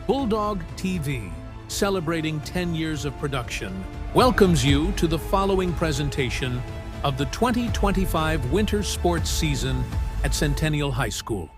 Bulldog TV, celebrating 10 years of production, welcomes you to the following presentation of the 2025 winter sports season at Centennial High School.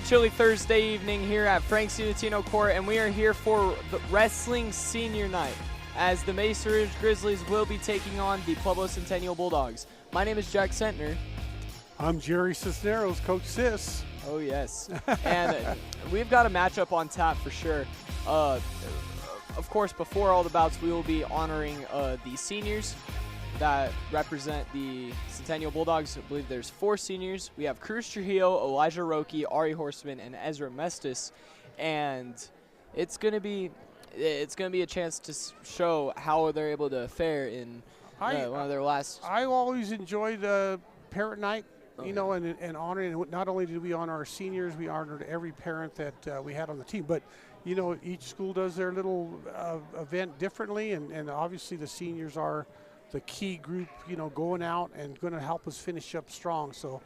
Chilly Thursday evening here at Frank's Unitino Court, and we are here for the Wrestling Senior Night as the Mesa Ridge Grizzlies will be taking on the Pueblo Centennial Bulldogs. My name is Jack Sentner. I'm Jerry Cisneros, Coach Cis. Oh, yes. And we've got a matchup on tap for sure. Of course, before all the bouts, we will be honoring the seniors that represent the Centennial Bulldogs. I believe there's 4 seniors. We have Cruz Trujillo, Elijah Roque, Ari Horseman, and Ezra Mestis, and it's gonna be a chance to show how they're able to fare in one of their last. I always enjoyed parent night, you know, and honoring. Not only did we honor our seniors, we honored every parent that we had on the team, but you know, each school does their little event differently, and obviously the seniors are the key group, you know, going out and going to help us finish up strong. So,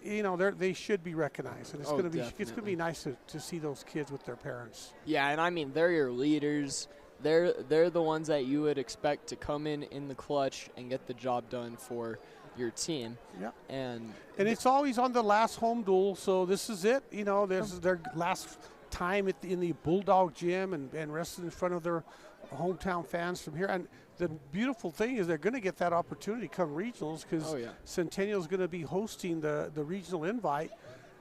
you know, they should be recognized, and it's going to be nice to see those kids with their parents. Yeah, and I mean, they're your leaders. They're the ones that you would expect to come in the clutch and get the job done for your team. Yeah, and it's always on the last home duel. So this is it. You know, this is their last time in the Bulldog gym and wrestling in front of their hometown fans from here. And the beautiful thing is they're going to get that opportunity come regionals, because Centennial is going to be hosting the regional invite.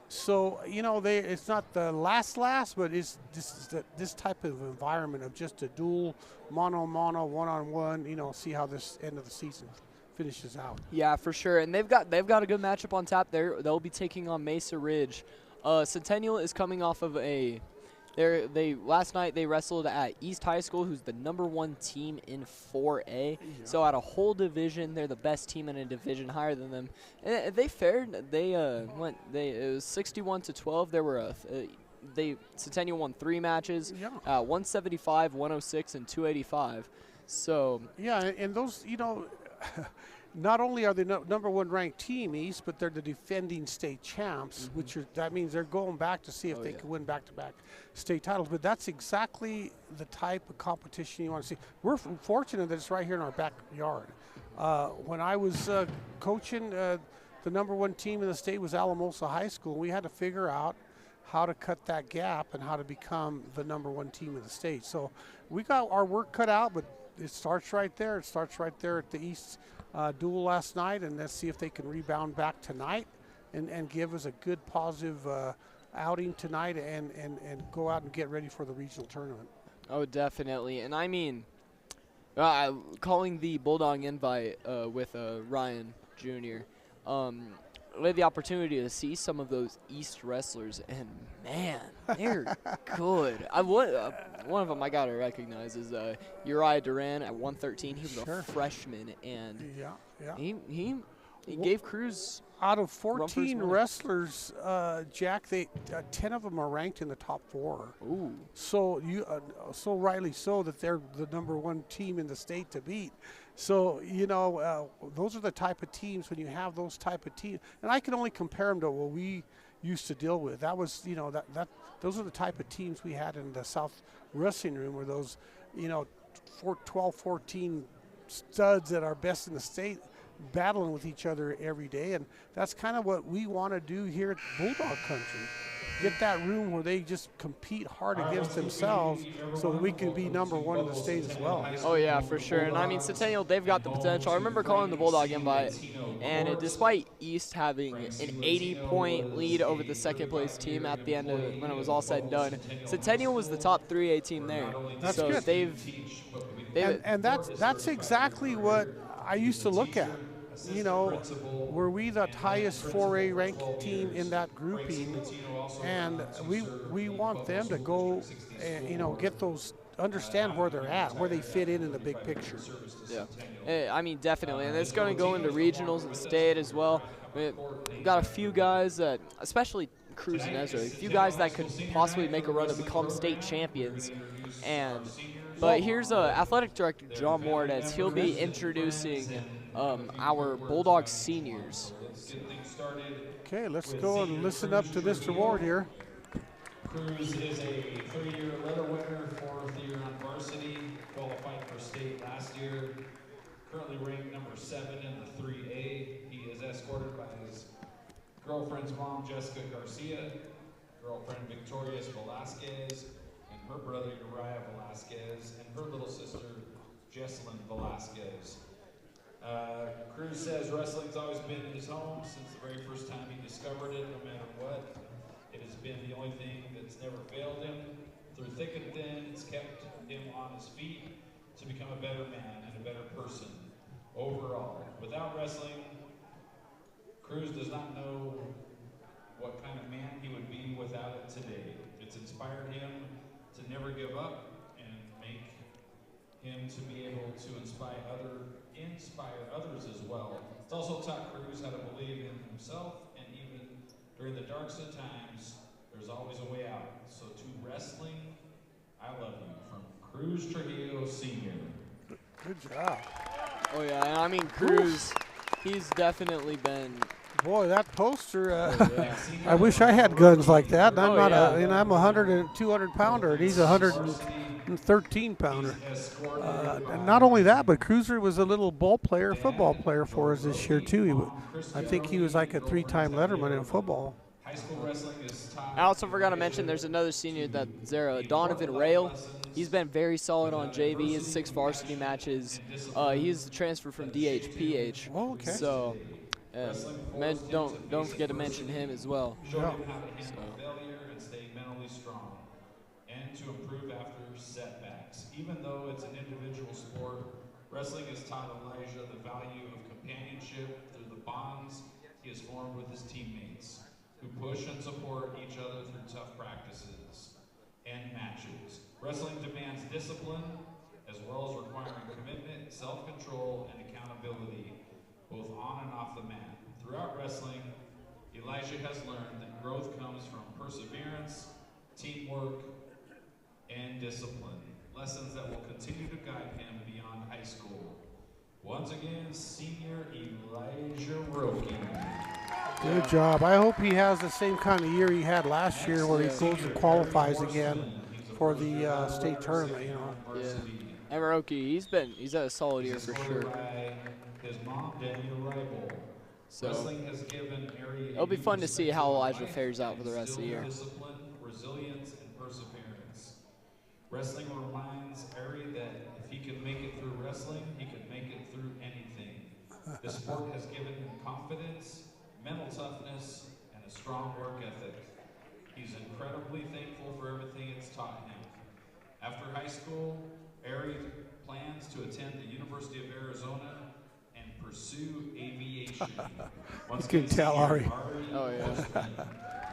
So, you know, it's not the last, but it's this type of environment of just a dual, mono, one-on-one, you know, see how this end of the season finishes out. Yeah, for sure. And they've got a good matchup on tap there. They'll be taking on Mesa Ridge. Centennial is coming off of last night they wrestled at East High School, who's the #1 team in 4A. Yeah. So at a whole division, they're the best team in a division higher than them. And they fared. It was 61-12. There were Centennial won 3 matches. Yeah. 175, 106, and 285. So yeah, and those, you know. Not only are they #1 ranked team East, but they're the defending state champs, that means they're going back to see if they can win back-to-back state titles. But that's exactly the type of competition you want to see. We're fortunate that it's right here in our backyard. When I was coaching, the #1 team in the state was Alamosa High School. We had to figure out how to cut that gap and how to become the #1 team in the state. So we got our work cut out, but it starts right there. It starts right there at the East duel last night, and let's see if they can rebound back tonight and give us a good positive outing tonight and go out and get ready for the regional tournament. Oh, definitely. And I mean, calling the Bulldog invite with Ryan Jr., we had the opportunity to see some of those East wrestlers, and man, they're good. One of them I gotta recognize is Uriah Duran at 113. He was a freshman, and he gave Cruz. Out of 14 wrestlers, Jack, 10 of them are ranked in the top 4. Ooh. So so rightly so that they're the #1 team in the state to beat. So, you know, those are the type of teams, when you have those type of teams, and I can only compare them to what we used to deal with. That was, you know, those are the type of teams we had in the South Wrestling Room, where those, you know, 12, 14 studs that are best in the state battling with each other every day. And that's kind of what we want to do here at Bulldog Country. Get that room where they just compete hard against themselves so that we can be #1 in the state as well. Oh, yeah, for sure. And, I mean, Centennial, they've got the potential. I remember calling the Bulldog invite, and despite East having an 80-point lead over the second-place team at the end of when it was all said and done, Centennial was the top 3A team there. That's so good. And that's exactly what I used to look at. you know, were we the highest 4A ranked team in that grouping, and we want them to go, you know, get those, understand where they're at, where they fit in the big picture. Yeah, I mean, definitely, and it's going to go into regionals and state as well. We've got a few guys that, especially Cruz and Ezra, a few guys that could possibly make a run to become state champions. But here's Athletic Director John Martinez. He'll be introducing our Bulldog seniors. Okay, let's go and listen up to Mr. Ward here. Cruz is a 3-year letter winner, 4th year on varsity, qualified for state last year, currently ranked number 7 in the 3A. He is escorted by his girlfriend's mom, Jessica Garcia, girlfriend Victoria Velasquez, and her brother Uriah Velasquez, and her little sister Jesselyn Velasquez. Cruz says wrestling's always been his home since the very first time he discovered it, no matter what. It has been the only thing that's never failed him. Through thick and thin, it's kept him on his feet to become a better man and a better person overall. Without wrestling, Cruz does not know what kind of man he would be without it today. It's inspired him to never give up and make him to be able to inspire others as well. It's also taught Cruz how to believe in himself, and even during the darkest of times, there's always a way out. So to wrestling, I love you, from Cruz Trujillo Sr. Good job. Oh yeah, and I mean Cruz, he's definitely been. Boy, that poster, Yeah. I wish I had guns like that. And I'm Oh, not yeah. you know, I'm a 100 and 200 pounder, and he's a 113 pounder. And not only that, but Cruiser was a little football player for us this year too. I think he was like a 3-time letterman in football. High school wrestling is top. I also forgot to mention there's another senior that's there, Donovan Rail. He's been very solid on JV. He has 6 varsity matches. He's the transfer from DHPH. Oh, okay. So don't forget to mention him as well. Show him how to handle failure and stay mentally strong, and to improve after setbacks. Even though it's an individual sport, wrestling has taught Elijah the value of companionship through the bonds he has formed with his teammates, who push and support each other through tough practices and matches. Wrestling demands discipline, as well as requiring commitment, self-control, and accountability, both on and off the mat. Throughout wrestling, Elijah has learned that growth comes from perseverance, teamwork, and discipline, lessons that will continue to guide him beyond high school. Once again, senior Elijah Roki. Good job. I hope he has the same kind of year he had last year, where he goes and qualifies again for the state tournament. You know. Yeah. And Roki, he's had a solid year for sure. His mom, Daniel Ribel. So Wrestling has given Ari it'll be fun to see how Elijah fares out for the rest of the year. Discipline, resilience, and perseverance. Wrestling reminds Ari that if he can make it through wrestling, he can make it through anything. The sport has given him confidence, mental toughness, and a strong work ethic. He's incredibly thankful for everything it's taught him. After high school, Ari plans to attend the University of Arizona and pursue aviation. You can tell Ari. Oh yeah.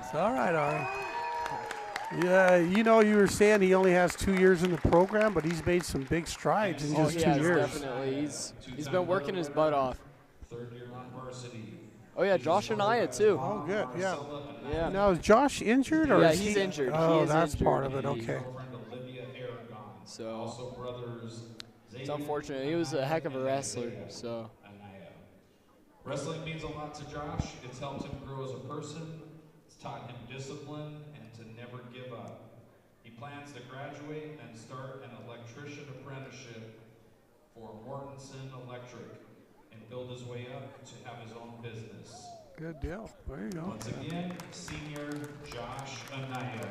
It's all right, Ari. Yeah, you know, you were saying he only has 2 years in the program, but he's made some big strides in just 2 years. Definitely. He's been working his butt off. 3rd year on varsity. Oh yeah, Josh and Aya too. Oh, good. Yeah. Yeah. Now, is Josh injured, or Yeah, is he's he? injured. Oh, He is that's injured. part of it. Okay. Girlfriend Olivia Aragon. So Also brothers it's unfortunate. He was a heck of a wrestler. So Anaya. Wrestling means a lot to Josh. It's helped him grow as a person. It's taught him discipline and to never give up. He plans to graduate and start an electrician apprenticeship for Mortensen Electric and build his way up to have his own business. Good deal. There you go. Once again, senior Josh Anaya.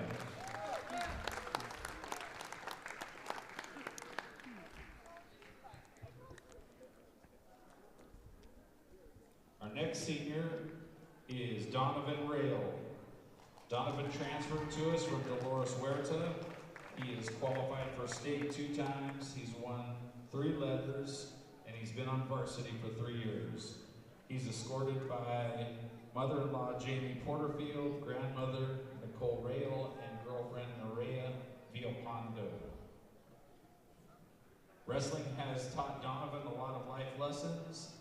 Our next senior is Donovan Rail. Donovan transferred to us from Dolores Huerta. He is qualified for state 2 times. He's won 3 leathers, and he's been on varsity for 3 years. escorted by mother-in-law Jamie Porterfield, grandmother Nicole Rail, and girlfriend Nerea Villalpando. Wrestling has taught Donovan a lot of life lessons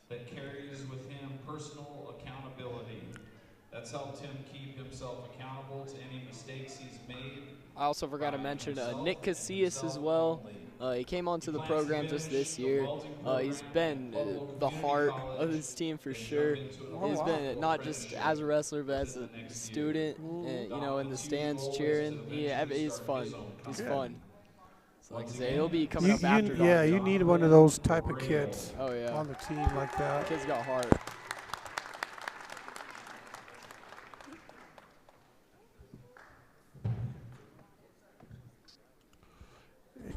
that carries with him personal accountability. That's helped him keep himself accountable to any mistakes he's made. I also forgot to mention Nick Casillas as well. He came onto the program just this year. He's been the heart of this team for sure. He's been not just as a wrestler, but as a student, and, you know, in the stands cheering. He's fun. He's fun. So like I say, he'll be coming up after. Yeah, you need one of those type of kids. Oh yeah. On the team like that. Kid's got heart.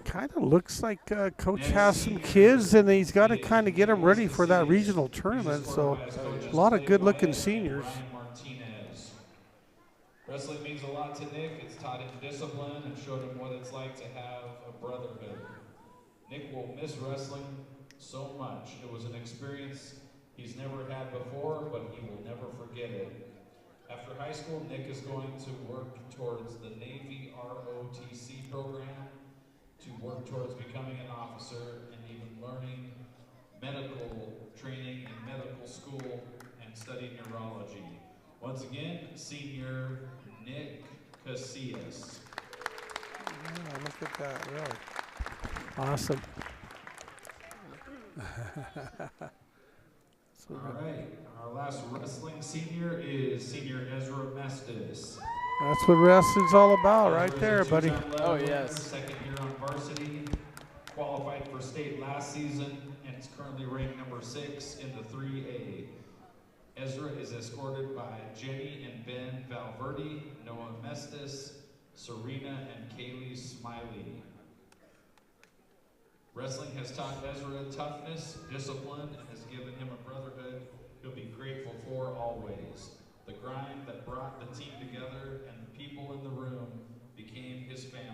Kind of looks like Coach has some kids, and he's got to kind of get them ready for that regional tournament. So a lot of good-looking seniors. Martinez. Wrestling means a lot to Nick. It's taught him discipline and showed him what it's like to have a brotherhood. Nick will miss wrestling so much. It was an experience he's never had before, but he will never forget it. After high school, Nick is going to work towards the Navy ROTC program, to work towards becoming an officer and even learning medical training in medical school and studying neurology. Once again, senior Nick Casillas. Yeah, look at that, really. Awesome. All right, our last wrestling senior is senior Ezra Mestis. That's what wrestling's all about right there, buddy. Oh, yes. Second year on varsity, qualified for state last season, and is currently ranked number 6 in the 3A. Ezra is escorted by Jenny and Ben Valverde, Noah Mestis, Serena and Kaylee Smiley. Wrestling has taught Ezra toughness, discipline, and has given him a brotherhood he'll be grateful for always. The grind that brought the team together and the people in the room became his family.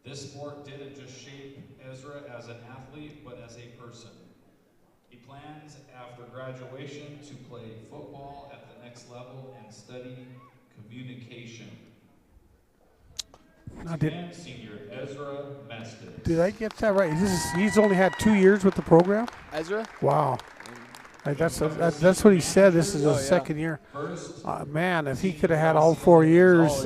This sport didn't just shape Ezra as an athlete, but as a person. He plans after graduation to play football at the next level and study communication. Senior Ezra Mestis. Did I get that right? He's only had 2 years with the program? Ezra? Wow. That's what he said. This is his second year. Man, if he could have had all 4 years,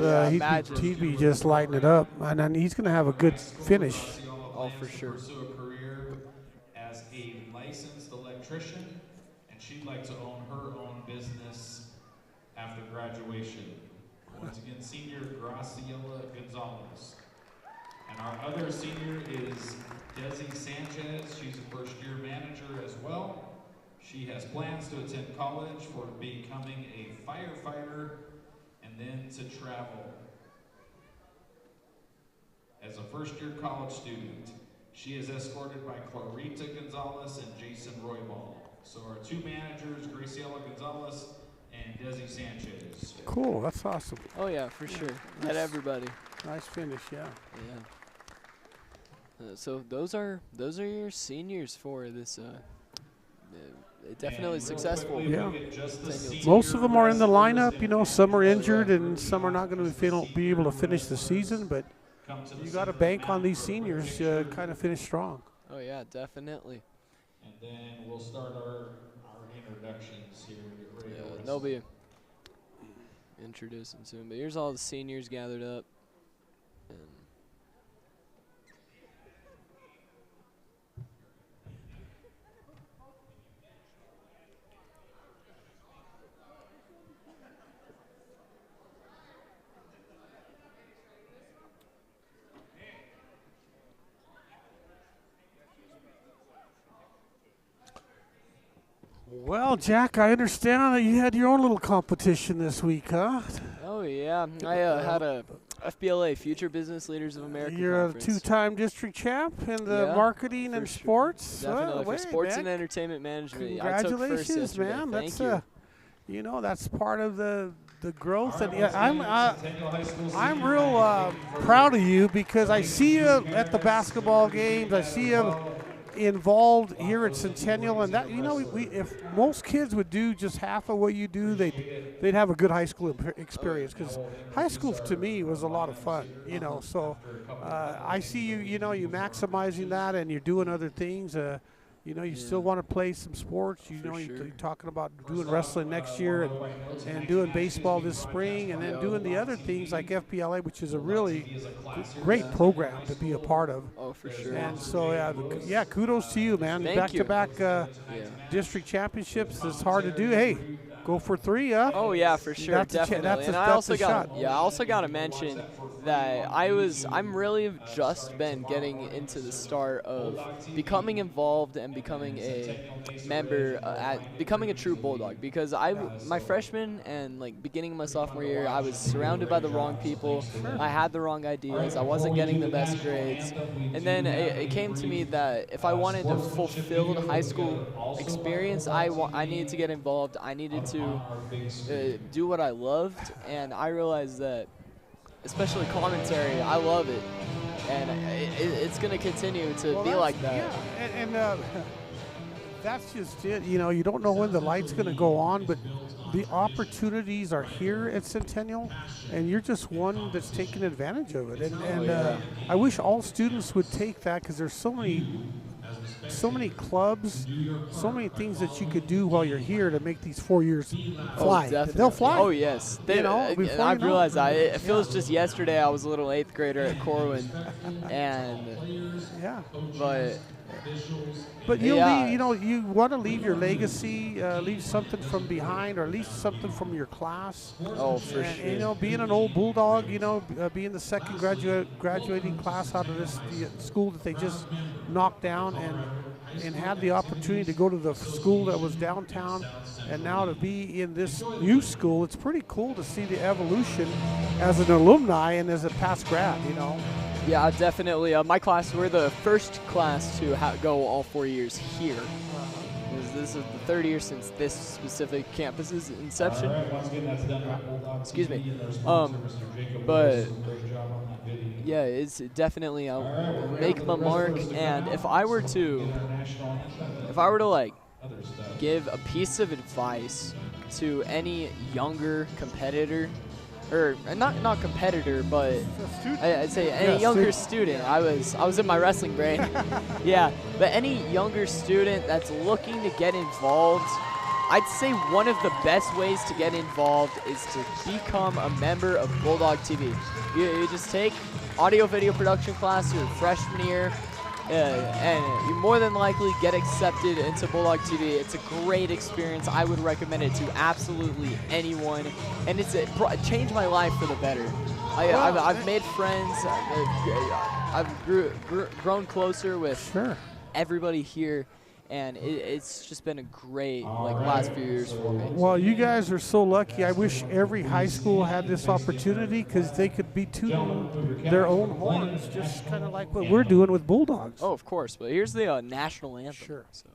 he'd be just lighting it up. And then he's going to have a good finish. Oh, for sure. Pursue a career as a licensed electrician, and she'd like to own her own business after graduation. Once again, senior Graciela Gonzalez. And our other senior is Desi Sanchez. She's a first-year manager as well. She has plans to attend college for becoming a firefighter and then to travel. As a first-year college student, she is escorted by Clarita Gonzalez and Jason Roybal. So our 2 managers, Graciela Gonzalez and Desi Sanchez. Cool, that's awesome. Oh yeah, for sure. Had everybody. Nice finish, yeah. Yeah. So those are your seniors for this. Definitely successful. Yeah. Most of them are in the lineup. You know, some are injured and some are not going to be able to finish the season. But you got to bank on these seniors to kind of finish strong. Oh yeah, definitely. And then we'll start our introductions here. Yeah, they'll be introducing soon. But here's all the seniors gathered up. And Well, Jack, I understand that you had your own little competition this week, huh? oh yeah, I had a FBLA Future Business Leaders of America You're conference. a 2-time district champ in the marketing and sports. Definitely for sports man. and entertainment management. Congratulations, I took first yesterday. man. Thank That's you. You know, that's part of the growth. And I'm real proud of you because I see you at the basketball games. I see you involved here at Centennial, and that, you know, if most kids would do just half of what you do, they'd have a good high school experience, because high school to me was a lot of fun, you know. So I see you, you know, you maximizing that, and you're doing other things. You know, you still want to play some sports. You know, you're talking about doing wrestling next year, and doing baseball this spring, and then doing the other things like FBLA, which is a really great program to be a part of. Oh, for sure. And so, yeah, kudos to you, man. Back-to-back district championships is hard to do. Hey, go for 3, huh? Oh yeah, for sure, definitely. And I also got to mention that I'm really just been getting into the start of becoming involved and becoming a member becoming a true Bulldog, because my freshman and like beginning of my sophomore year, I was surrounded by the wrong people. I had the wrong ideas. I wasn't getting the best grades, and then it came to me that if I wanted to fulfill the high school experience, I needed to get involved. I needed to do what I loved, and I realized that, especially commentary, I love it, and it's going to continue to be like that. Yeah, and that's just it. You know, you don't know when the light's going to go on, but the opportunities are here at Centennial, and you're just one that's taking advantage of it. And I wish all students would take that, because there's so many clubs, so many things that you could do while you're here to make these 4 years fly. They'll fly. Oh, yes. I've realized that. It feels just yesterday I was a little 8th grader at Corwin, and but you'll leave, you know, you want to leave your legacy, leave something from behind, or at least something from your class. Oh, for sure. You know, being an old Bulldog, you know, being the second graduating class out of this school that they just knocked down, and had the opportunity to go to the school that was downtown, and now to be in this new school, it's pretty cool to see the evolution as an alumni and as a past grad, you know. Yeah, definitely. My class, we're the first class to go all 4 years here. This is the third year since this specific campus's inception. Excuse me. But yeah, it's definitely make my mark. And if I were to like give a piece of advice to any younger competitor, or not competitor, but I'd say any younger student. I was in my wrestling brain. Yeah, but any younger student that's looking to get involved, I'd say one of the best ways to get involved is to become a member of Bulldog TV. You just take audio video production class your freshman year, and you more than likely get accepted into Bulldog TV. It's a great experience. I would recommend it to absolutely anyone, and it changed my life for the better. I've made friends. I've grown closer with everybody here, and it's just been a great last few years for me. Well, you guys are so lucky. I wish every high school had this opportunity, because they could be tooting their own horns, just kind of like what we're doing with Bulldogs. Oh, of course. But here's the national anthem. Sure. So.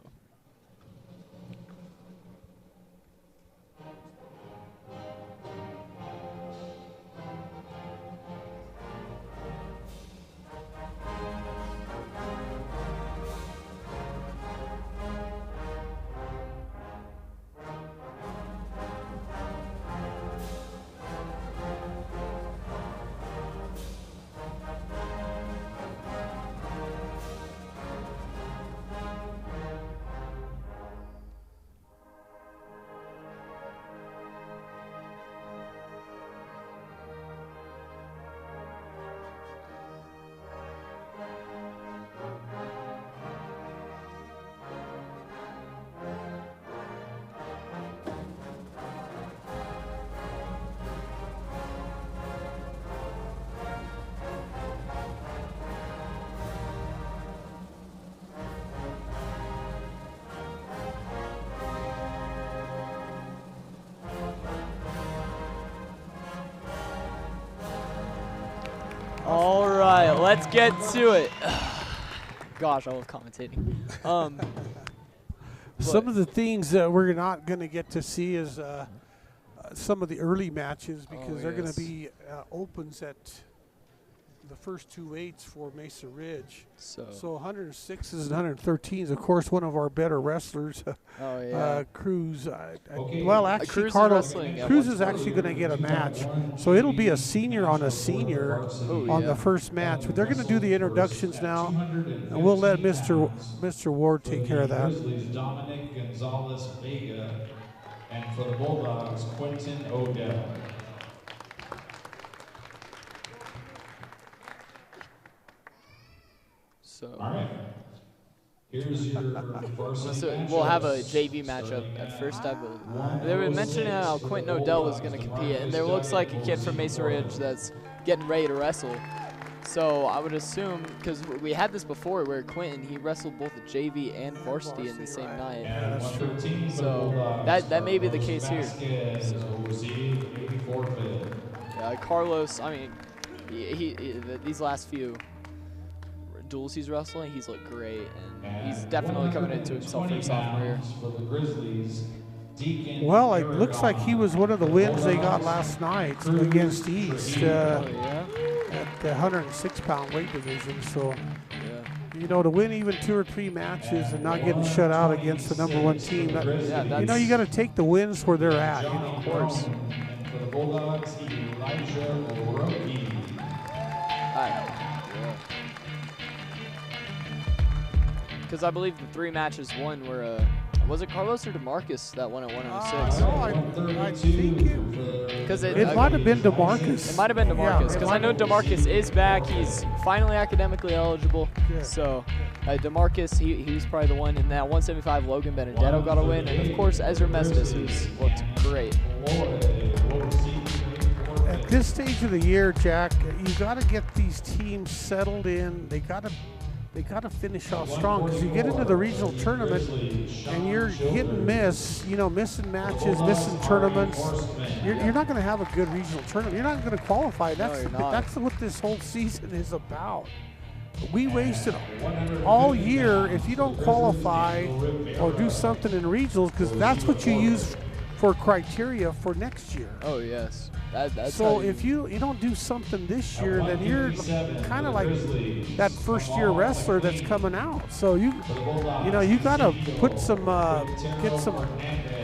All right, let's get to it. Gosh, I love commentating. Some of the things that we're not going to get to see is some of the early matches, because they're going to be opens at the first two weights for Mesa Ridge. So 106s and 113s, of course, one of our better wrestlers. oh yeah. Cruz. Well, actually, Cruz is Carlos wrestling at Cruz is actually going to get a match. So it'll be a senior on a senior on the first match. But they're going to do the introductions now, and we'll let Mr. Ward take care of that. Dominic Gonzalez Vega, and for the Bulldogs, Quentin Odell. So. All right. Here's your varsity So we'll have a JV matchup at first, I believe. They were mentioning how Quentin Odell was going to compete, and there looks like a kid from Mesa Ridge that's getting ready to wrestle. So I would assume, because we had this before where Quentin, he wrestled both the JV and varsity in the same night. And 113, So that may be the case here. Vasquez will receive a forfeit. Yeah, Carlos, I mean, these last few duels he's wrestling, he's looked great, and he's definitely coming into himself for his sophomore year. For the Grizzlies, Deacon Well, it looks like he was one of the wins they got last night against East at the 106-pound weight division. So, you know, to win even 2 or 3 matches and not getting shut out against the #1 team, you know, you got to take the wins where they're at. You know, of course. And for the Bulldogs, Elijah Oroki. Because I believe the 3 matches won were, was it Carlos or DeMarcus that won at 106? No, I think it might have been DeMarcus. It might have been DeMarcus, because I know DeMarcus is back. He's finally academically eligible. Yeah. So DeMarcus, he was probably the one. In that 175, Logan Benedetto got a win. And, of course, Ezra Mestis, who's looked great. At this stage of the year, Jack, you got to get these teams settled in. They got to finish off strong, because you get into the regional tournament and you're hit and miss, you know, missing matches, missing tournaments. You're not going to have a good regional tournament. You're not going to qualify. That's what this whole season is about. We wasted all year if you don't qualify or do something in regionals, because that's what you use for criteria for next year. Oh, yes. That's so if you don't do something this year, then you're kind of like that first-year wrestler that's coming out. So you got to put some get some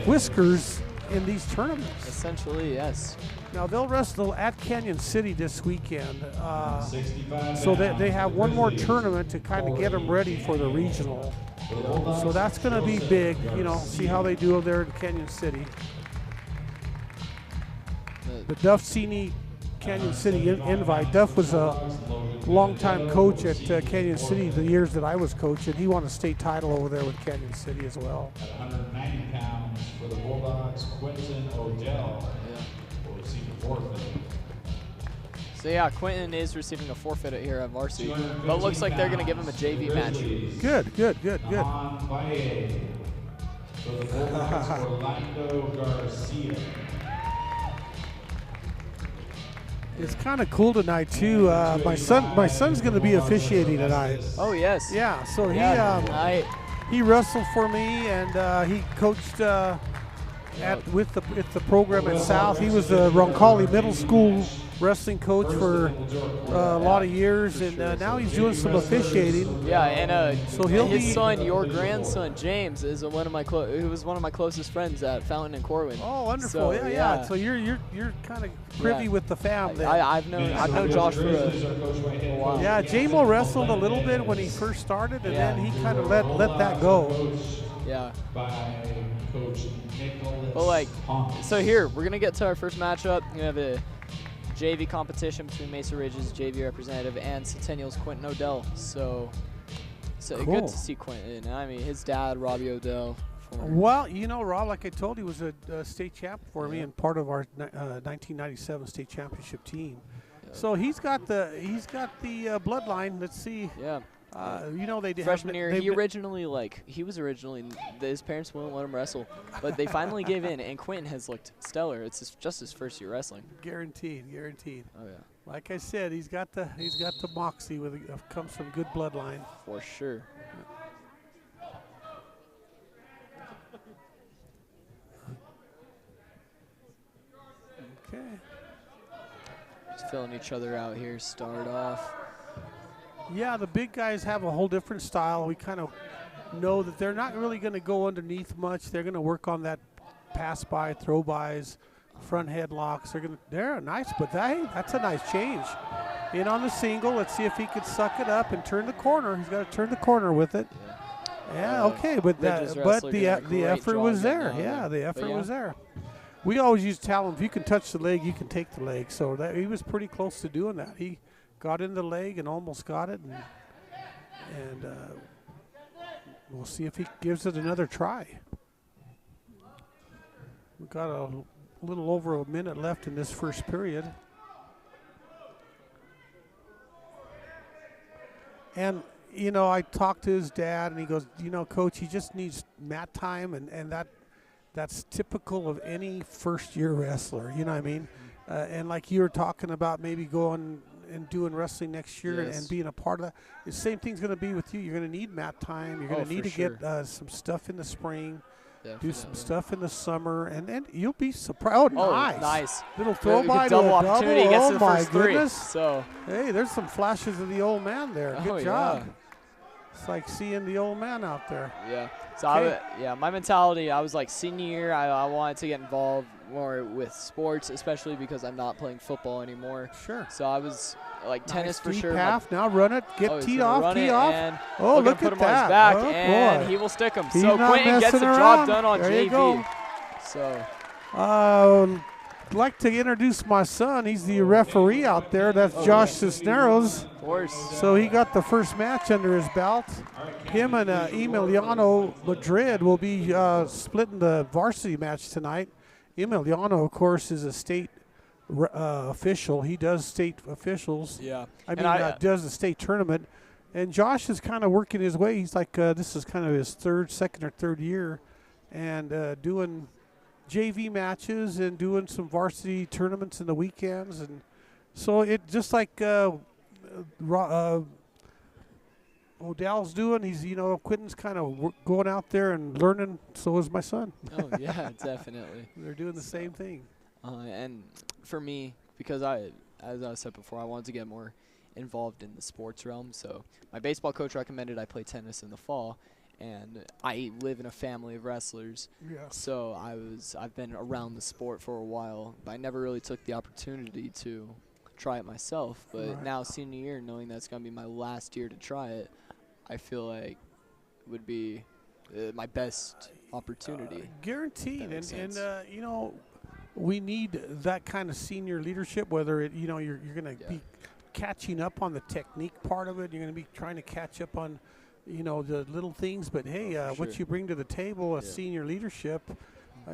whiskers in these tournaments. Essentially, yes. Now they'll wrestle at Canyon City this weekend, so they have one more tournament to kind of get them ready for the regional. So that's going to be big. You know, see how they do there in Canyon City. The Duff Cini Canyon City invite. Duff was a longtime coach at Canyon City the years that I was coaching. He won a state title over there with Canyon City as well. At 190 pounds for the Bulldogs, Quentin Odell will receive a forfeit. So yeah, Quentin is receiving a forfeit here at Varsity, but it looks like they're going to give him a JV match. Good. On Valle for the Bulldogs, Orlando Garcia. It's kind of cool tonight too. My son's going to be officiating tonight. Oh yes. Yeah. So he wrestled for me, and he coached with the program at South. He was the Roncalli Middle School wrestling coach for a lot of years, and now he's doing some officiating. Yeah, and so his son, your grandson James, is one of my who was one of my closest friends at Fountain and Corwin. Oh, wonderful! So, yeah. So you're kind of privy with the fam. I've known Josh for a while. Yeah, J-Mo wrestled a little bit when he first started, and then he kind of let that go. Yeah. By Coach Nicholas. Well, so here we're gonna get to our first matchup. We have a JV competition between Mesa Ridge's JV representative and Centennial's Quentin Odell. So cool. Good to see Quentin. I mean, his dad, Robbie Odell. Well, you know, Rob, like I told you, was a state champ for me and part of our 1997 state championship team. Yeah. So he's got the bloodline. Let's see. Yeah. You know, they freshman year. He was originally his parents wouldn't let him wrestle, but they finally gave in. And Quentin has looked stellar. It's just his first year wrestling. Guaranteed. Oh yeah. Like I said, he's got the moxie comes from good bloodline. For sure. Okay. filling each other out here. Start off. Yeah, the big guys have a whole different style. We kind of know that they're not really going to go underneath much. They're going to work on that pass by, throw bys, front headlocks. They're nice, but that's a nice change. In on the single. Let's see if he could suck it up and turn the corner. He's got to turn the corner with it. Yeah, okay, but the effort was there. Yeah, the effort was there. We always used to tell him, if you can touch the leg, you can take the leg. So he was pretty close to doing that. He got in the leg and almost got it, and we'll see if he gives it another try. We've got a little over a minute left in this first period. And, you know, I talked to his dad, and he goes, you know, Coach, he just needs mat time, and that's typical of any first-year wrestler, you know what I mean? And like you were talking about maybe going and doing wrestling next year and being a part of that, the same thing's going to be with you. You're going to need mat time. You're going to need to get some stuff in the spring. Definitely. Do some stuff in the summer, and then you'll be surprised. Oh, nice. Little throw by to a double. Oh, my goodness. So, hey, there's some flashes of the old man there. Good job. It's like seeing the old man out there. Yeah. So, my mentality, I was like senior year, I wanted to get involved more with sports, especially because I'm not playing football anymore. Sure. So I was like tennis for sure. Half, now run it, get teed off, tee off. And look put at him that. On his back, oh, and boy. he will stick him. He's so Quentin gets the job done on there JV. So. I'd like to introduce my son. He's the referee out there. That's Josh Cisneros. Of course. So he got the first match under his belt. Him and Emiliano Madrid will be splitting the varsity match tonight. Emiliano, of course, is a state official. He does state officials. Yeah. I mean, does the state tournament. And Josh is kind of working his way. He's like, this is kind of his second or third year, and doing JV matches and doing some varsity tournaments in the weekends. And so it just like Odell's doing. He's, Quentin's kind of going out there and learning. So is my son. Oh, yeah, definitely. They're doing the same thing. And for me, because as I said before, I wanted to get more involved in the sports realm. So my baseball coach recommended I play tennis in the fall. And I live in a family of wrestlers, so I've been around the sport for a while, but I never really took the opportunity to try it myself. But now senior year, knowing that's going to be my last year to try it, I feel like it would be my best opportunity. Guaranteed, and we need that kind of senior leadership. Whether you're going to be catching up on the technique part of it, you're going to be trying to catch up on the little things, but hey, what you bring to the table as senior leadership,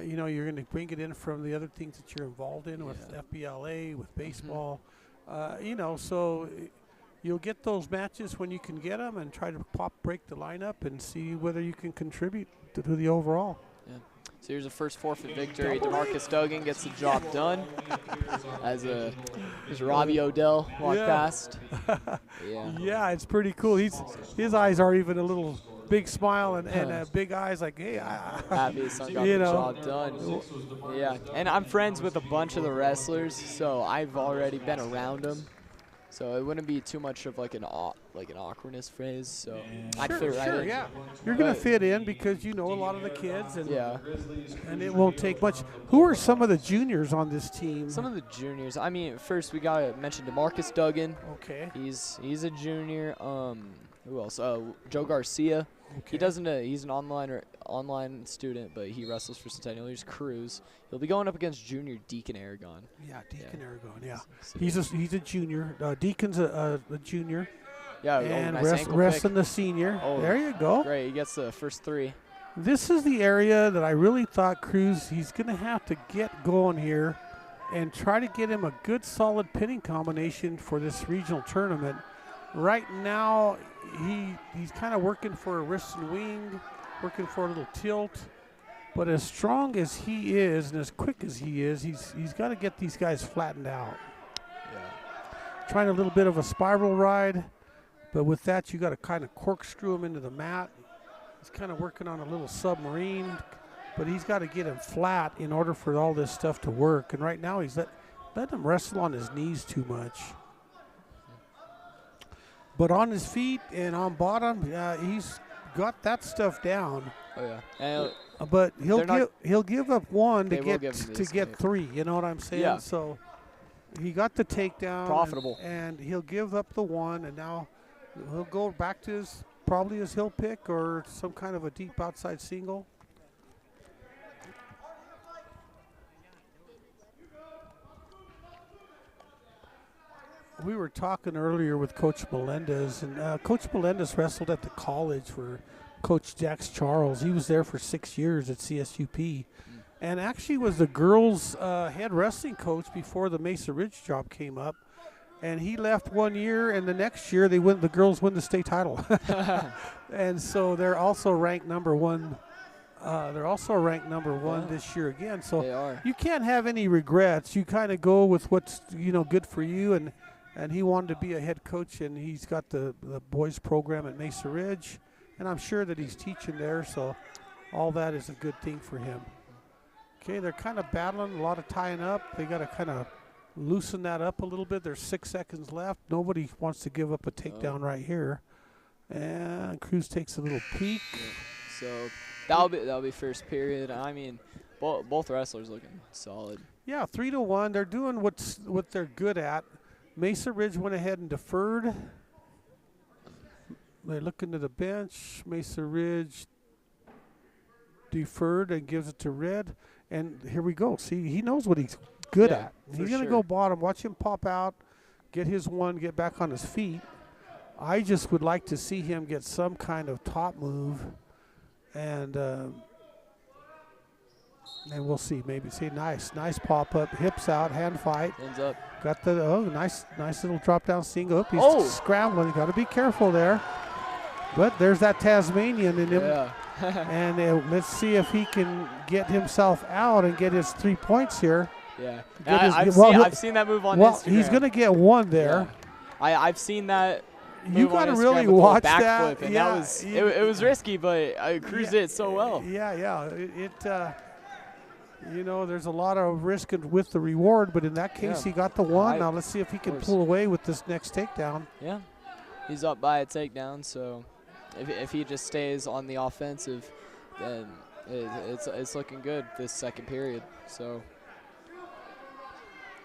you're going to bring it in from the other things that you're involved in with FBLA, with baseball, so you'll get those matches when you can get them and try to break the lineup and see whether you can contribute to the overall. Yeah. So here's a first forfeit victory. DeMarcus Duggan gets the job done as Robbie Odell walked past. Yeah, it's pretty cool. His eyes are even a little big smile and big eyes like, hey, happy son got the job done. Yeah, and I'm friends with a bunch of the wrestlers, so I've already been around them. So it wouldn't be too much of like an awkwardness phase. So I'd fit right in. Yeah. You're gonna fit in because you know a lot of the kids, and and it won't take much. Who are some of the juniors on this team? Some of the juniors. I mean, first we gotta mention DeMarcus Duggan. Okay. He's a junior. Who else? Joe Garcia. Okay. He's an online student, but he wrestles for Centennial. He's Cruz. He'll be going up against junior Deacon Aragon. Yeah, Deacon Aragon. Yeah, so he's a junior. Deacon's a junior. Yeah, and nice wrestling the senior. Oh, there you go. Great, he gets the first three. This is the area that I really thought Cruz, he's going to have to get going here and try to get him a good solid pinning combination for this regional tournament. Right now, he's kind of working for a wrist and wing, working for a little tilt. But as strong as he is and as quick as he is, he's got to get these guys flattened out. Yeah. Trying a little bit of a spiral ride, but with that, you got to kind of corkscrew him into the mat. He's kind of working on a little submarine, but he's got to get him flat in order for all this stuff to work. And right now, Let him wrestle on his knees too much. But on his feet and on bottom, he's got that stuff down. Oh yeah. And but he'll give up one to get 3. You know what I'm saying? Yeah. So he got the takedown. Profitable. And he'll give up the 1, and now he'll go back to probably his heel pick or some kind of a deep outside single. We were talking earlier with Coach Melendez, and Coach Melendez wrestled at the college for Coach Jax Charles. He was there for 6 years at CSUP, and actually was the girls' head wrestling coach before the Mesa Ridge job came up. And he left 1 year, and the next year the girls win the state title. And so they're also ranked number 1. This year again. So they are. You can't have any regrets. You kind of go with what's good for you, and he wanted to be a head coach, and he's got the boys program at Mesa Ridge, and I'm sure that he's teaching there, so all that is a good thing for him. Okay, they're kind of battling, a lot of tying up. They got to kind of loosen that up a little bit. There's 6 seconds left. Nobody wants to give up a takedown right here. And Cruz takes a little peek. So that'll be first period. I mean, both wrestlers looking solid. Yeah, 3-1. They're doing what they're good at. Mesa Ridge went ahead and deferred. They look into the bench. Mesa Ridge deferred and gives it to Red. And here we go. See, he knows what he's good at. He's going to go bottom. Watch him pop out, get his 1, get back on his feet. I just would like to see him get some kind of top move. And we'll see. Maybe see nice pop up, hips out, hand fight. Hands up. Got the nice little drop down single. He's scrambling. Got to be careful there. But there's that Tasmanian in him. Yeah. And let's see if he can get himself out and get his 3 points here. Yeah. I've seen that move on Instagram. He's going to get 1 there. Yeah. I've seen that. You got to really watch that. And that was it was risky, but Cruz did it so well. Yeah. There's a lot of risk with the reward, but in that case, he got the 1. Now let's see if he can pull away with this next takedown. Yeah, he's up by a takedown, so if he just stays on the offensive, then it's looking good this second period. So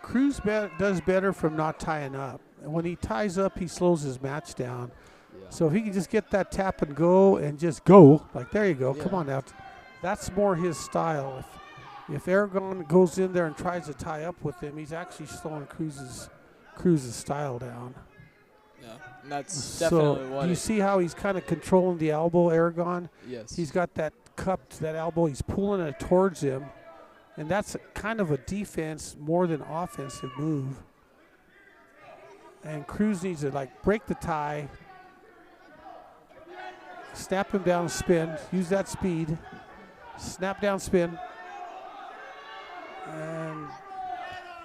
Cruz does better from not tying up. And when he ties up, he slows his match down. Yeah. So if he can just get that tap and go and just go, like there you go, come on now. That's more his style. If Aragon goes in there and tries to tie up with him, he's actually slowing Cruz's style down. Yeah, and that's definitely what. Do you see how he's kind of controlling the elbow, Aragon? Yes. He's got that cupped, that elbow. He's pulling it towards him, and that's kind of a defense more than offensive move. And Cruz needs to break the tie, snap him down, spin, use that speed, snap down, spin. And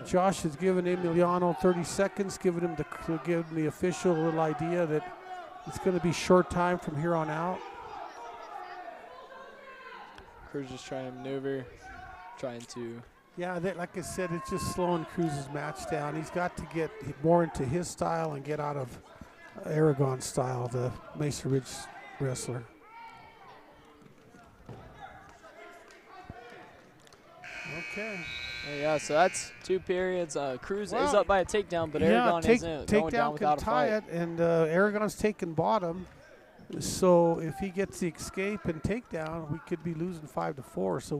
Josh has given Emiliano 30 seconds, giving him the official little idea that it's going to be short time from here on out. Cruz is trying to maneuver, trying to. Yeah, like I said, it's just slowing Cruz's match down. He's got to get more into his style and get out of Aragon's style, the Mesa Ridge wrestler. Okay. Yeah, so that's 2 periods. Cruz is up by a takedown, but Aragon isn't going down without a fight. Takedown can tie it, and Aragon's taking bottom. So if he gets the escape and takedown, we could be losing 5-4. So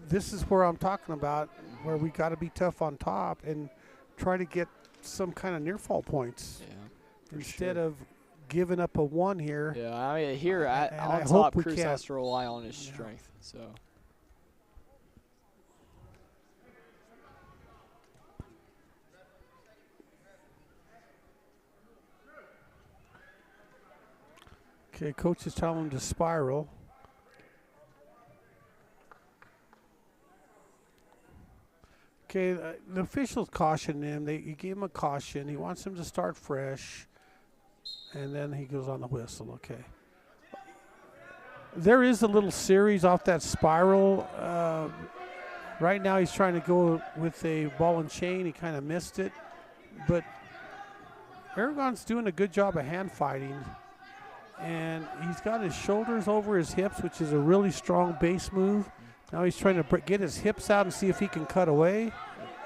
this is where I'm talking about, where we got to be tough on top and try to get some kind of near fall points instead of giving up a 1 here. Yeah, I mean here on top, Cruz has to rely on his strength. So. Okay, coach is telling him to spiral. Okay, the officials cautioned him. He gave him a caution. He wants him to start fresh. And then he goes on the whistle. Okay. There is a little series off that spiral Right now he's trying to go with a ball and chain. He kind of missed it. But Aragon's doing a good job of hand fighting. And he's got his shoulders over his hips, which is a really strong base move. Now he's trying to get his hips out and see if he can cut away.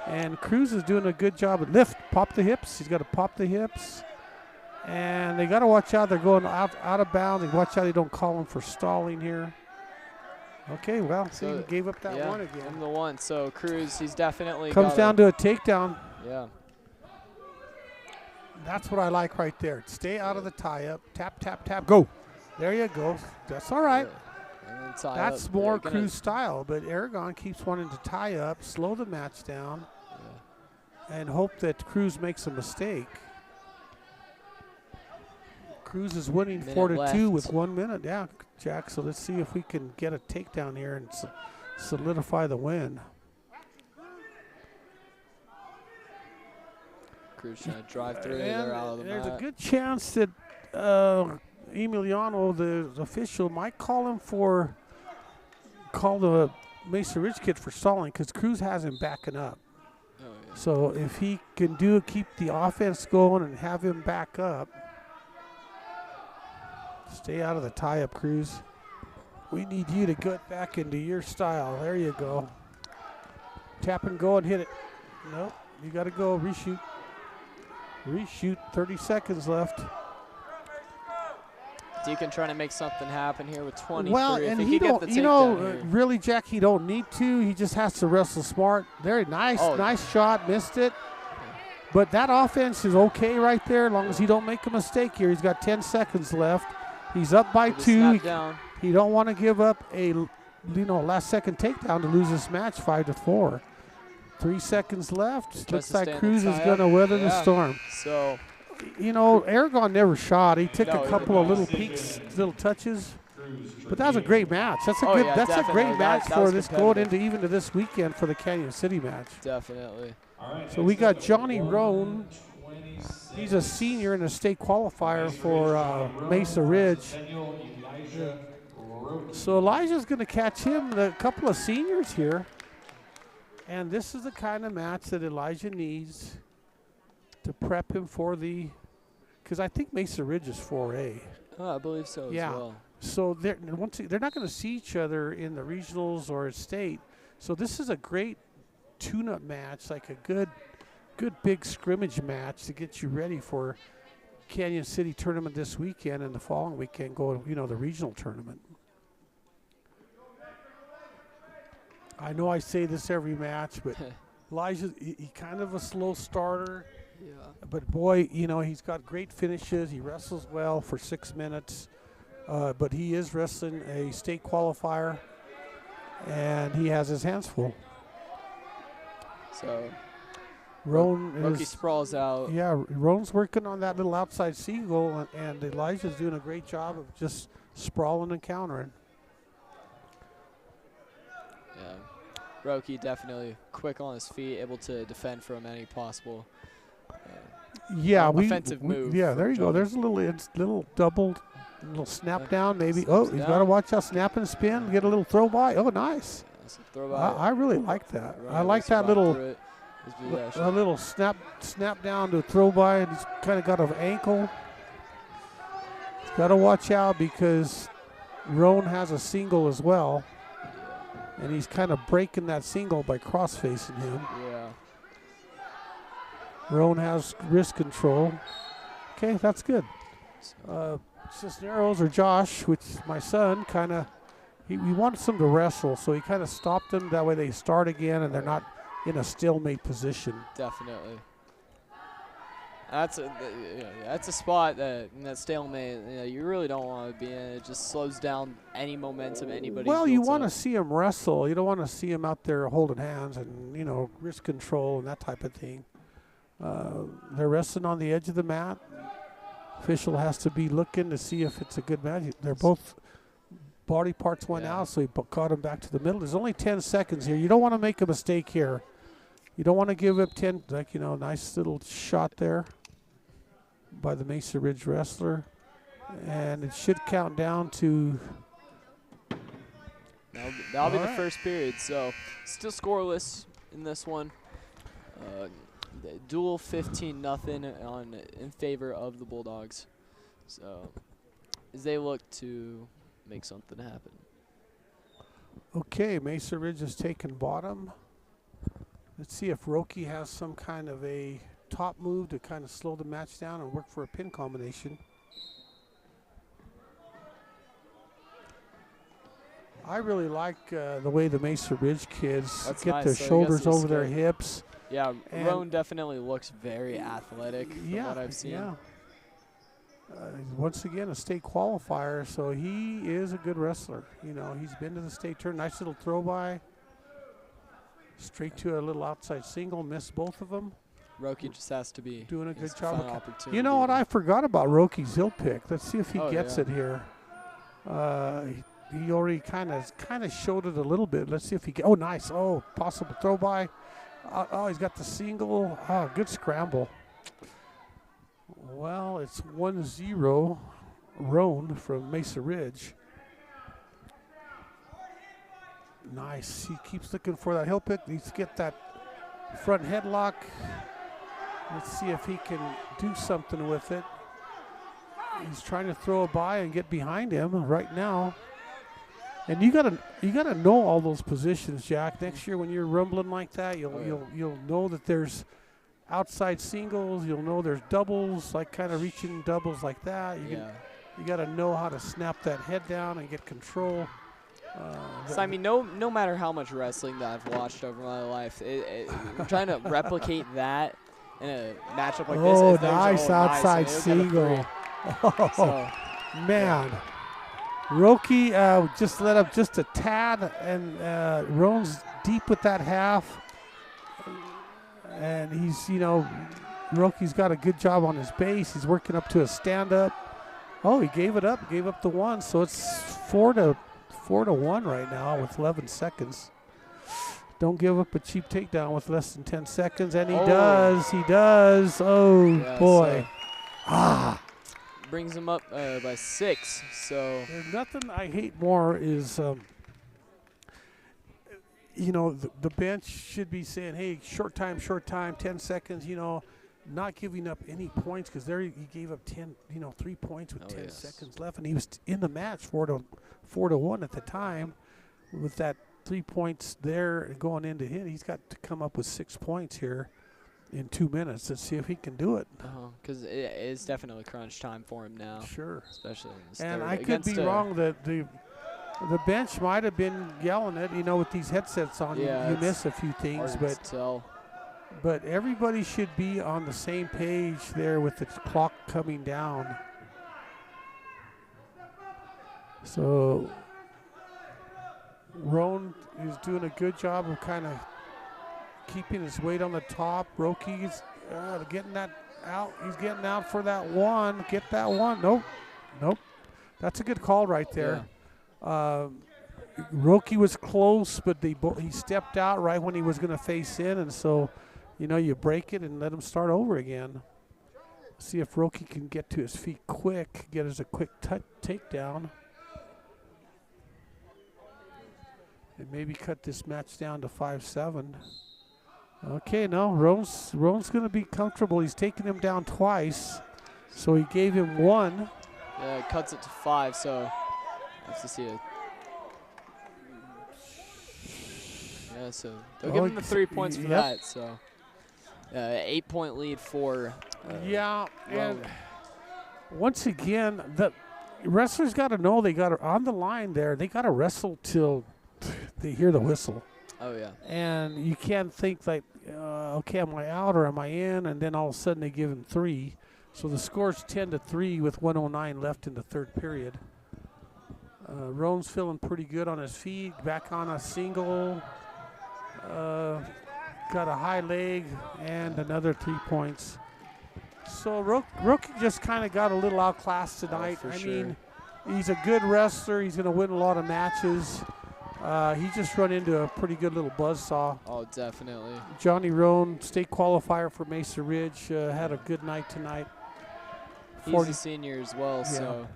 And Cruz is doing a good job at lift, pop the hips. He's got to pop the hips. And they got to watch out. They're going out of bounds. And watch out they don't call him for stalling here. Okay, well, see, he gave up that one again. And the one. So Cruz, he's definitely comes down to a takedown. Yeah. That's what I like right there. Stay out of the tie-up. Tap, tap, tap. Go. There you go. That's all right. That's more Cruz style, but Aragon keeps wanting to tie up, slow the match down, and hope that Cruz makes a mistake. Cruz is winning 4-2 with 1 minute. Yeah, Jack, so let's see if we can get a takedown here and solidify the win. Cruz trying to drive through. They're out of the There's mat. a good chance that Emiliano, the official, might call the Mesa Ridge kid for stalling because Cruz has him backing up. Oh, yeah. So if he can keep the offense going and have him back up, stay out of the tie-up, Cruz. We need you to get back into your style. There you go. Tap and go and hit it. Nope, you got to go reshoot. Reshoot, 30 seconds left. Deacon trying to make something happen here with 23. Well, and he don't, really, Jack, he don't need to. He just has to wrestle smart. Very nice, nice shot, missed it. But that offense is okay right there as long as he don't make a mistake here. He's got 10 seconds left. He's up by 2. He don't want to give up a, last-second takedown to lose this match 5-4. 3 seconds left. Looks like Cruz is going to weather the storm. So, Aragon never shot. He took a couple of little peeks, little touches. But that was a great match. That's a good. That's a great match for this going into this weekend for the Canyon City match. Definitely. So we got Johnny Roan. He's a senior in a state qualifier for Mesa Ridge. So Elijah's going to catch him. A couple of seniors here. And this is the kind of match that Elijah needs to prep him for because I think Mesa Ridge is 4A. Oh, I believe so as well. So they're not going to see each other in the regionals or state. So this is a great tune-up match, like a good big scrimmage match to get you ready for Canyon City tournament this weekend and the following weekend go, the regional tournament. I know I say this every match, but Elijah, he kind of a slow starter. Yeah. But boy, he's got great finishes. He wrestles well for 6 minutes. But he is wrestling a state qualifier, and he has his hands full. So Roan sprawls out. Yeah, Roan's working on that little outside single, and Elijah's doing a great job of just sprawling and countering. Yeah, Roki definitely quick on his feet, able to defend from any possible offensive move. Yeah, there you go. There's a little double, little snap down maybe. He's got to watch out, snap and spin, get a little throw by. Oh, nice. Yeah, throw by. I really like that. I like that little snap down to throw by, and he's kind of got an ankle. He's got to watch out because Roan has a single as well. And he's kind of breaking that single by cross-facing him. Yeah. Roan has wrist control. Okay, that's good. Cisneros or Josh, which is my son, kind of, he wants them to wrestle, so he kind of stopped them. That way they start again and they're not in a stalemate position. Definitely. That's a spot that in that stalemate you really don't want to be in. It just slows down any momentum anybody. Well, you want to see them wrestle. You don't want to see them out there holding hands and wrist control and that type of thing. They're wrestling on the edge of the mat. Official has to be looking to see if it's a good match. They're both body parts went out, so he caught him back to the middle. There's only 10 seconds here. You don't want to make a mistake here. You don't want to give up 10, nice little shot there by the Mesa Ridge wrestler. And it should count down to That'll be the first period. So still scoreless in this one. Dual 15-0 in favor of the Bulldogs. So as they look to make something happen. Okay, Mesa Ridge has taken bottom. Let's see if Roki has some kind of a top move to kind of slow the match down and work for a pin combination. I really like the way the Mesa Ridge kids get their shoulders over their hips. Yeah, Roan definitely looks very athletic from what I've seen. Yeah. Once again, a state qualifier, so he is a good wrestler. You know, he's been to the state tournament. Nice little throw by. Straight to a little outside single, missed both of them. Roki just has to be doing a good job. Opportunity. You know what? I forgot about Roki's hill pick. Let's see if he gets it here. He already kind of showed it a little bit. Let's see if he oh, nice. Oh, possible throw by. Oh, he's got the single. Oh, good scramble. Well, it's 1-0 Roan from Mesa Ridge. Nice. He keeps looking for that hill pick. Needs to get that front headlock. Let's see if he can do something with it. He's trying to throw it by and get behind him right now. And you gotta know all those positions, Jack. Next year when you're rumbling like that, you'll know that there's outside singles. You'll know there's doubles, like kind of reaching doubles like that. You gotta know how to snap that head down and get control. So, I mean, no matter how much wrestling that I've watched over my life, trying to replicate that in a matchup like this. Oh, nice outside single. Oh, man. Roki just let up just a tad, and Roan's deep with that half. And he's, Roki's got a good job on his base. He's working up to a stand-up. Oh, he gave up the one, so it's 4-1 right now with 11 seconds. Don't give up a cheap takedown with less than 10 seconds, and he does. Oh, yeah, boy. Brings him up by 6, so. There's nothing I hate more is, the bench should be saying, hey, short time, 10 seconds, not giving up any points, because there he gave up 3 points with 10 seconds left, and he was in the match 4-1 at the time. With that 3 points there going into him, he's got to come up with 6 points here in 2 minutes. Let's see if he can do it. Because it is definitely crunch time for him now. Sure. Especially in this and third. I could be wrong that the bench might have been yelling it. With these headsets on, you miss a few things, but everybody should be on the same page there with the clock coming down. So Roan is doing a good job of kind of keeping his weight on the top. Roki's getting that out. He's getting out for that one. Get that one. Nope. That's a good call right there. Yeah. Roki was close, but he stepped out right when he was going to face in, and so you break it and let him start over again. See if Roki can get to his feet quick, get us a quick takedown, and maybe cut this match down to 5-7. Okay, no, Roan's going to be comfortable. He's taking him down twice, so he gave him 1. Yeah, it cuts it to 5, so I have to see it. Yeah, so they'll give him the 3 points for that. So 8-point lead for and once again, the wrestlers got to know they got to, on the line there, they got to wrestle till they hear the whistle. Oh, yeah. And you can't think like, okay, am I out or am I in? And then all of a sudden they give him 3. So the score's 10-3 with 1:09 left in the third period. Roan's feeling pretty good on his feet. Back on a single. Got a high leg and another 3 points. So Roki just kind of got a little outclassed tonight. I mean, he's a good wrestler. He's going to win a lot of matches. He just run into a pretty good little buzzsaw. Oh, definitely. Johnny Roan, state qualifier for Mesa Ridge, had a good night tonight. He's a senior as well, so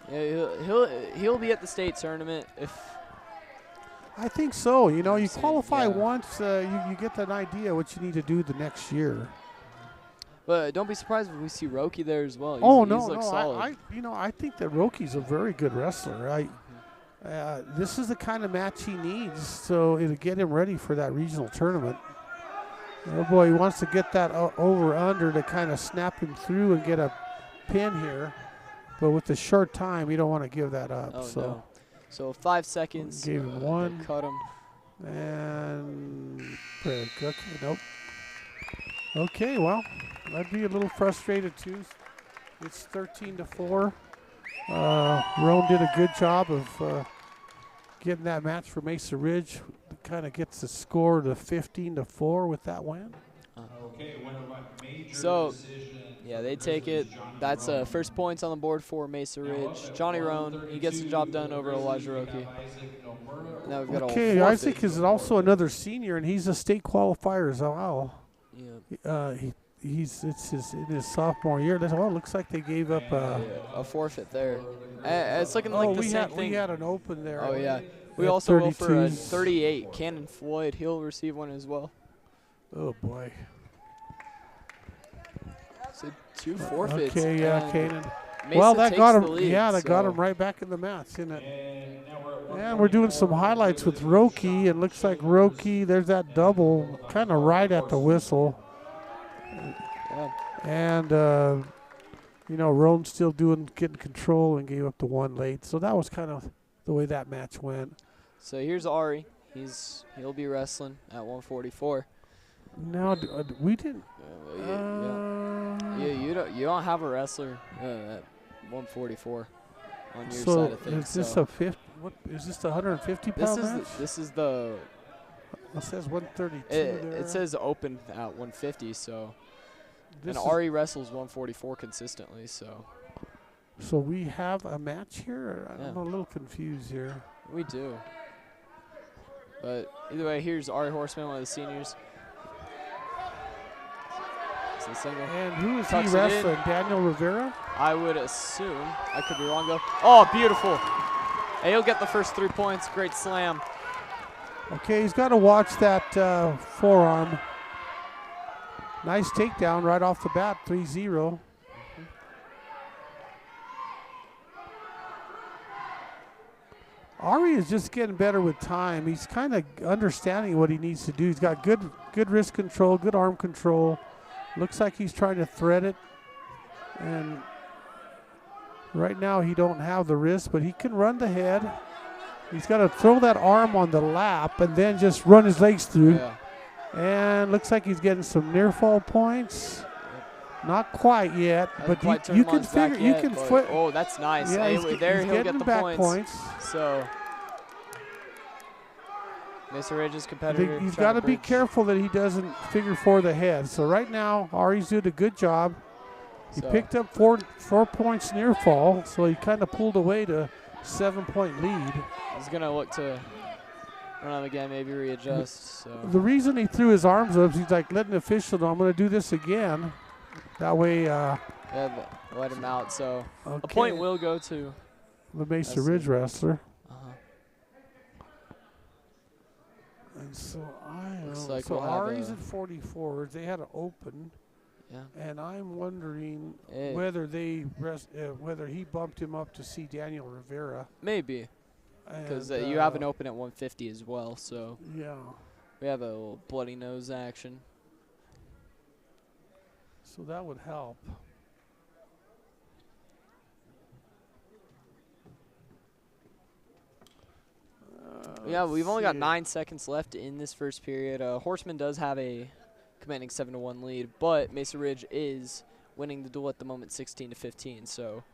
he'll be at the state tournament if I think so. You know, you saying, qualify yeah. once, you get an idea what you need to do the next year. But don't be surprised if we see Roki there as well. No, he's solid. I think that Roki's a very good wrestler. This is the kind of match he needs, so it'll get him ready for that regional tournament. Oh boy, he wants to get that over-under to kind of snap him through and get a pin here. But with the short time, you don't want to give that up. Oh, so. no. So 5 seconds. Gave him one. Cut him. And break. Okay, nope. Okay, well, I'd be a little frustrated too. It's 13-4. Roan did a good job of getting that match for Mesa Ridge. Kind of gets the score to 15-4 with that win. Okay, winner by major So, decision. yeah, they take it. That's first points on the board for Mesa Ridge. Johnny Roan, he gets the job done over Elijah Roki. Now we've got Okay, a Isaac is also another senior, and he's a state qualifier as well. Yeah. He's in his sophomore year. Well, it looks like they gave up a forfeit there. It's looking like the same thing. We had an open there. Oh, yeah. We also go for a 32s. 38. Cannon Floyd, he'll receive one as well. Oh, boy. So 2 forfeits. Okay, yeah, Cannon. Mesa Well, that takes got the him. lead, Yeah, that got so- him right back in the match, isn't it? And now we're at And we're doing some highlights with Roki. It looks like Roki, there's that double kind of right at the whistle. Yeah. And, Roan's still getting control and gave up the one late. So that was kind of the way that match went. So here's Ari. He'll be wrestling at 144. Now, we didn't. You don't have a wrestler at 144 on your So side of things. is this a 50? What is this? The 150-pound match? This is the. It says 132 there. It says open at 150. So. This And is- Ari wrestles 144 consistently. So. So we have a match here? Yeah. I'm a little confused here. We do. But either way, here's Ari Horseman, one of the seniors. It's a single. And who is he Tucks it in. wrestling? Daniel Rivera? I would assume. I could be wrong though. Oh, beautiful. Hey, he'll get the first 3 points. Great slam. Okay, he's got to watch that forearm. Nice takedown right off the bat, 3-0. Ari is just getting better with time. He's kind of understanding what he needs to do. He's got good wrist control, good arm control. Looks like he's trying to thread it. And right now he don't have the wrist, but he can run the head. He's got to throw that arm on the lap and then just run his legs through. Yeah. And looks like he's getting some near fall points. Not quite yet, but you can figure. You can foot. Oh, that's nice. Yeah, Anyway, there he's he'll getting get the back points. So, Mesa Ridge's competitor. He's trying got to be bridge. careful that he doesn't figure for the head. So right now, Ari's doing a good job. He So- picked up four points near fall, so he kind of pulled away to 7-point lead. He's gonna look to run out again, maybe readjust. So The reason he threw his arms up, he's like letting the official know, I'm going to do this again. That way, yeah, let him out. So a okay, point will go to. the Mesa That's Ridge wrestler. Uh-huh. And so Looks like so we'll have Ari's a- at 44. They had an open, Yeah. and I'm wondering Eh. whether whether he bumped him up to see Daniel Rivera. Maybe because And, you have an open at 150 as well. So Yeah. we have a little bloody nose action. So that would help. Yeah, let's we've only got see. 9 seconds left in this first period. Horseman does have a commanding 7-1 lead, but Mesa Ridge is winning the duel at the moment, 16-15. So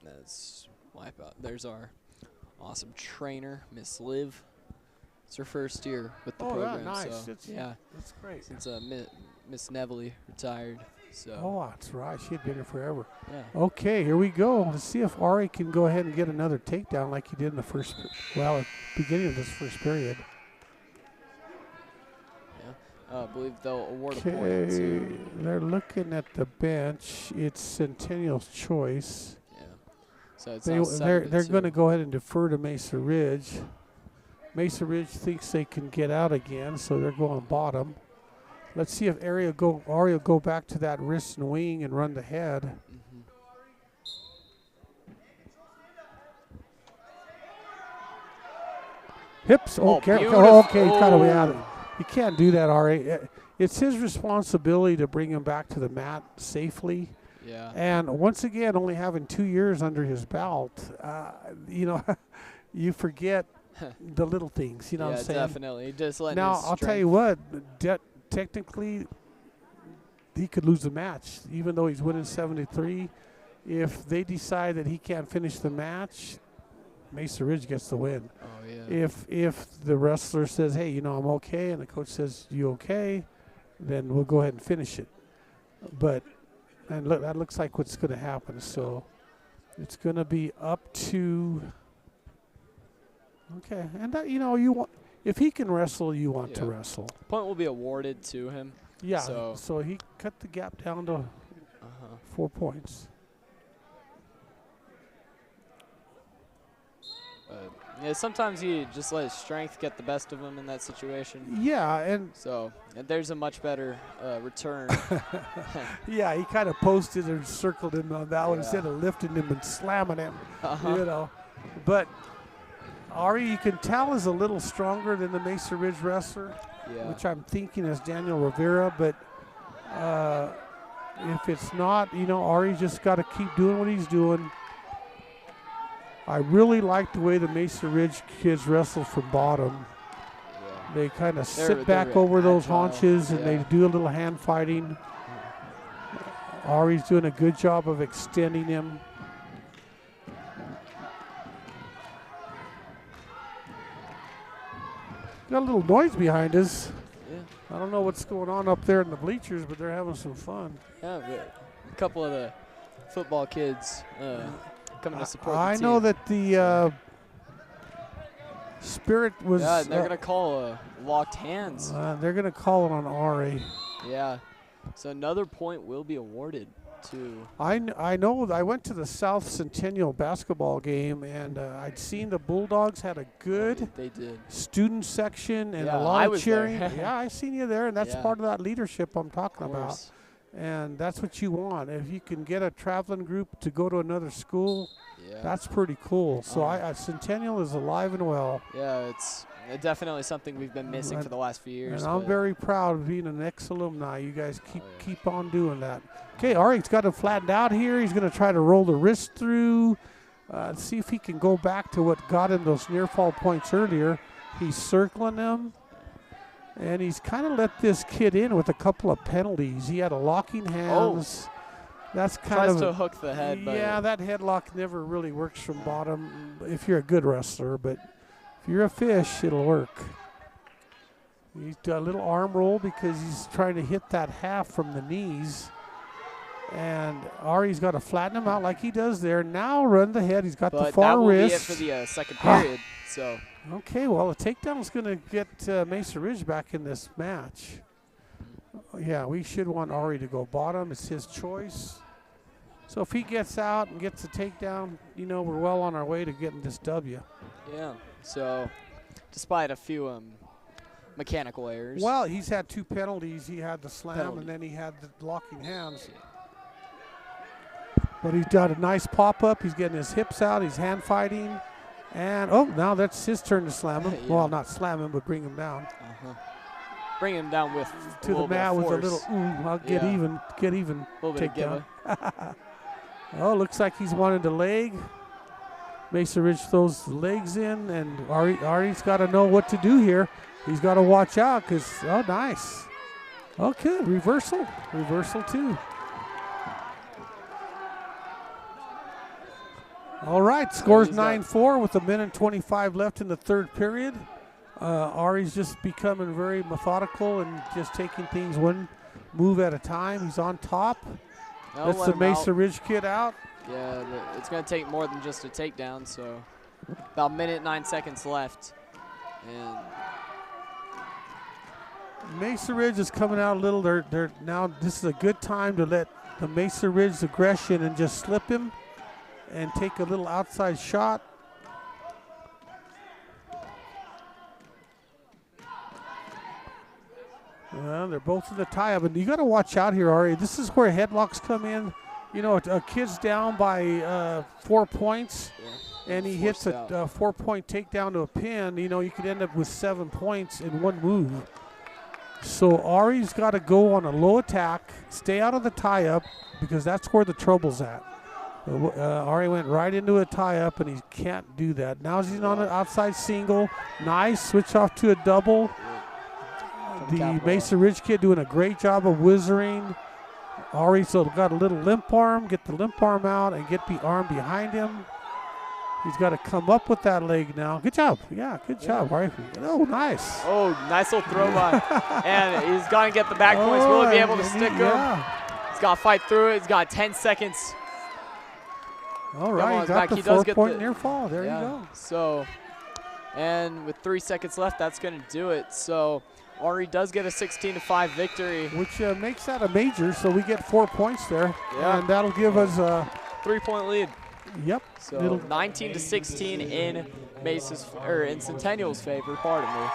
that's wipe out. There's our awesome trainer, Miss Liv. It's her first year with the Oh, yeah, program. nice. So yeah, That's great. since Miss Neville retired. So Oh, that's right. She had been here forever. yeah. Okay, here we go. Let's see if Ari can go ahead and get another takedown like he did in the first, at the beginning of this first period. I believe they'll award a point Okay, to. they're looking at the bench. It's Centennial's choice. Yeah. So it's now 7 They're to going to 2. go ahead and defer to Mesa Ridge. Mesa Ridge thinks they can get out again, so they're going bottom. Let's see if Ari will go back to that wrist and wing and run the head. Mm-hmm. Hips. Oh, Okay, beautiful. okay, he's got to be out. You can't do that, Ari. It's his responsibility to bring him back to the mat safely. Yeah. And once again, only having 2 years under his belt, you know, you forget the little things. You know what I'm saying? Definitely. Just letting Now, his I'll tell you what, technically, he could lose the match, even though he's winning 73. If they decide that he can't finish the match, Mesa Ridge gets the win. Oh, yeah. If the wrestler says, hey, you know, I'm okay, and the coach says, you okay, then we'll go ahead and finish it. But, and look, that looks like what's going to happen. So it's going to be up to, okay. And, that, you know, you want, if he can wrestle, you want to wrestle. Point will be awarded to him. Yeah, So, so he cut the gap down to 4 points. Yeah, sometimes you just let his strength get the best of him in that situation. Yeah, and So and there's a much better return. yeah, he kind of posted and circled him on that one Yeah. instead of lifting him and slamming him, Uh-huh. you know. But Ari, you can tell, is a little stronger than the Mesa Ridge wrestler, Yeah. which I'm thinking is Daniel Rivera. But if it's not, you know, Ari's just got to keep doing what he's doing. I really like the way the Mesa Ridge kids wrestle from bottom. Yeah. They kind of They're sit back very over those agile, haunches and they yeah. do a little hand fighting. Ari's doing a good job of extending him. Got a little noise behind us. Yeah. I don't know what's going on up there in the bleachers, but they're having some fun. Yeah, but a couple of the football kids coming to support the I team. know that the Spirit was. Yeah, and they're going to call locked hands. They're going to call it on Ari. Yeah. So another point will be awarded to. I know. I went to the South Centennial basketball game, and I'd seen the Bulldogs had a good They did. student section and Yeah, a lot I of was cheering. there. Yeah, I seen you there, and that's Yeah. part of that leadership I'm talking Of about. course. And that's what you want. If you can get a traveling group to go to another school, Yeah. that's pretty cool. So Centennial is alive and well. Yeah, it's definitely something we've been missing for the last few years. And I'm but very proud of being an ex-alumni. You guys keep on doing that. Okay, Ari's got him flattened out here. He's going to try to roll the wrist through. See if he can go back to what got him those near fall points earlier. He's circling them. And he's kind of let this kid in with a couple of penalties. He had a locking hands. That's kind tries of to hook the head. But yeah, that headlock never really works from bottom if you're a good wrestler, but if you're a fish, it'll work. He's got a little arm roll because he's trying to hit that half from the knees. And Ari's got to flatten him out like he does there. Now run the head. He's got the far that will wrist. be it for the second period. So Okay, well, a takedown is going to get Mesa Ridge back in this match. Yeah, we should want Ari to go bottom. It's his choice. So if he gets out and gets a takedown, you know, we're well on our way to getting this W. yeah. So despite a few mechanical errors. Well, he's had 2 penalties. He had the slam Penalty. and then he had the locking hands. But he's got a nice pop-up. He's getting his hips out. He's hand fighting. And, oh, now that's his turn to slam him. Yeah. Well, not slam him, but bring him down. Bring him down with To the mat with a little, I'll get Yeah. even, A little bit of takedown. Oh, looks like he's wanted a leg. Mesa Ridge throws the legs in, and Ari's got to know what to do here. He's got to watch out because, oh, nice. Okay, reversal. Reversal, too. All right, scores 9-4 with 1:25 left in the third period. Ari's just becoming very methodical and just taking things one move at a time. He's on top. That's the Mesa Ridge kid out. Yeah, it's going to take more than just a takedown. So about 1:09 left. And Mesa Ridge is coming out a little. They're now. This is a good time to let the Mesa Ridge aggression and just slip him and take a little outside shot. Well, they're both in the tie-up, and you got to watch out here, Ari. This is where headlocks come in. You know, a kid's down by 4 points, and he hits a 4-point takedown to a pin. You know, you could end up with 7 points in one move. So Ari's got to go on a low attack, stay out of the tie-up, because that's where the trouble's at. Ari went right into a tie-up, and he can't do that. Now he's on an outside single. Nice, switch off to a double. The Mesa Ridge kid doing a great job of whizzering. Ari's got a little limp arm. Get the limp arm out and get the arm behind him. He's got to come up with that leg now. Good job. Yeah, good job, Ari. Oh, nice. Oh, nice little throw by. And he's got to get the back points. Will he be able to stick him? He's got to fight through it. He's got 10 seconds. All right, he got the 4-point near fall. There you go. So, and with 3 seconds left, that's going to do it. So, Ari does get a 16-5 victory. Which makes that a major, so we get 4 points there. Yeah. And that'll give us a 3-point lead. Yep. So 19-16 in in Centennial's favor, pardon me.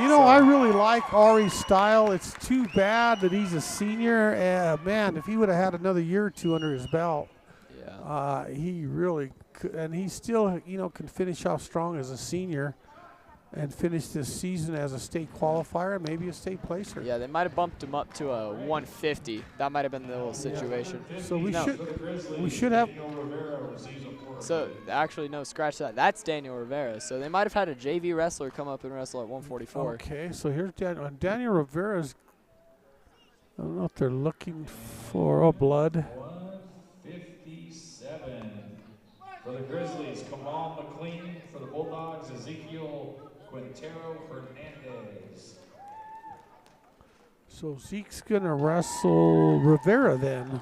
You know, I really like Ari's style. It's too bad that he's a senior. Man, if he would have had another year or two under his belt, he really could. And he still, you know, can finish off strong as a senior and finish this season as a state qualifier and maybe a state placer. Yeah, they might have bumped him up to a 150. That might have been the little situation. Yeah. So we should have. So actually, no, scratch that. That's Daniel Rivera. So they might have had a JV wrestler come up and wrestle at 144. Okay, so here's Daniel Rivera's. I don't know if they're looking for blood. 157 for the Grizzlies. Kamal McLean for the Bulldogs. Ezekiel Quintero Hernandez. So Zeke's gonna wrestle Rivera then.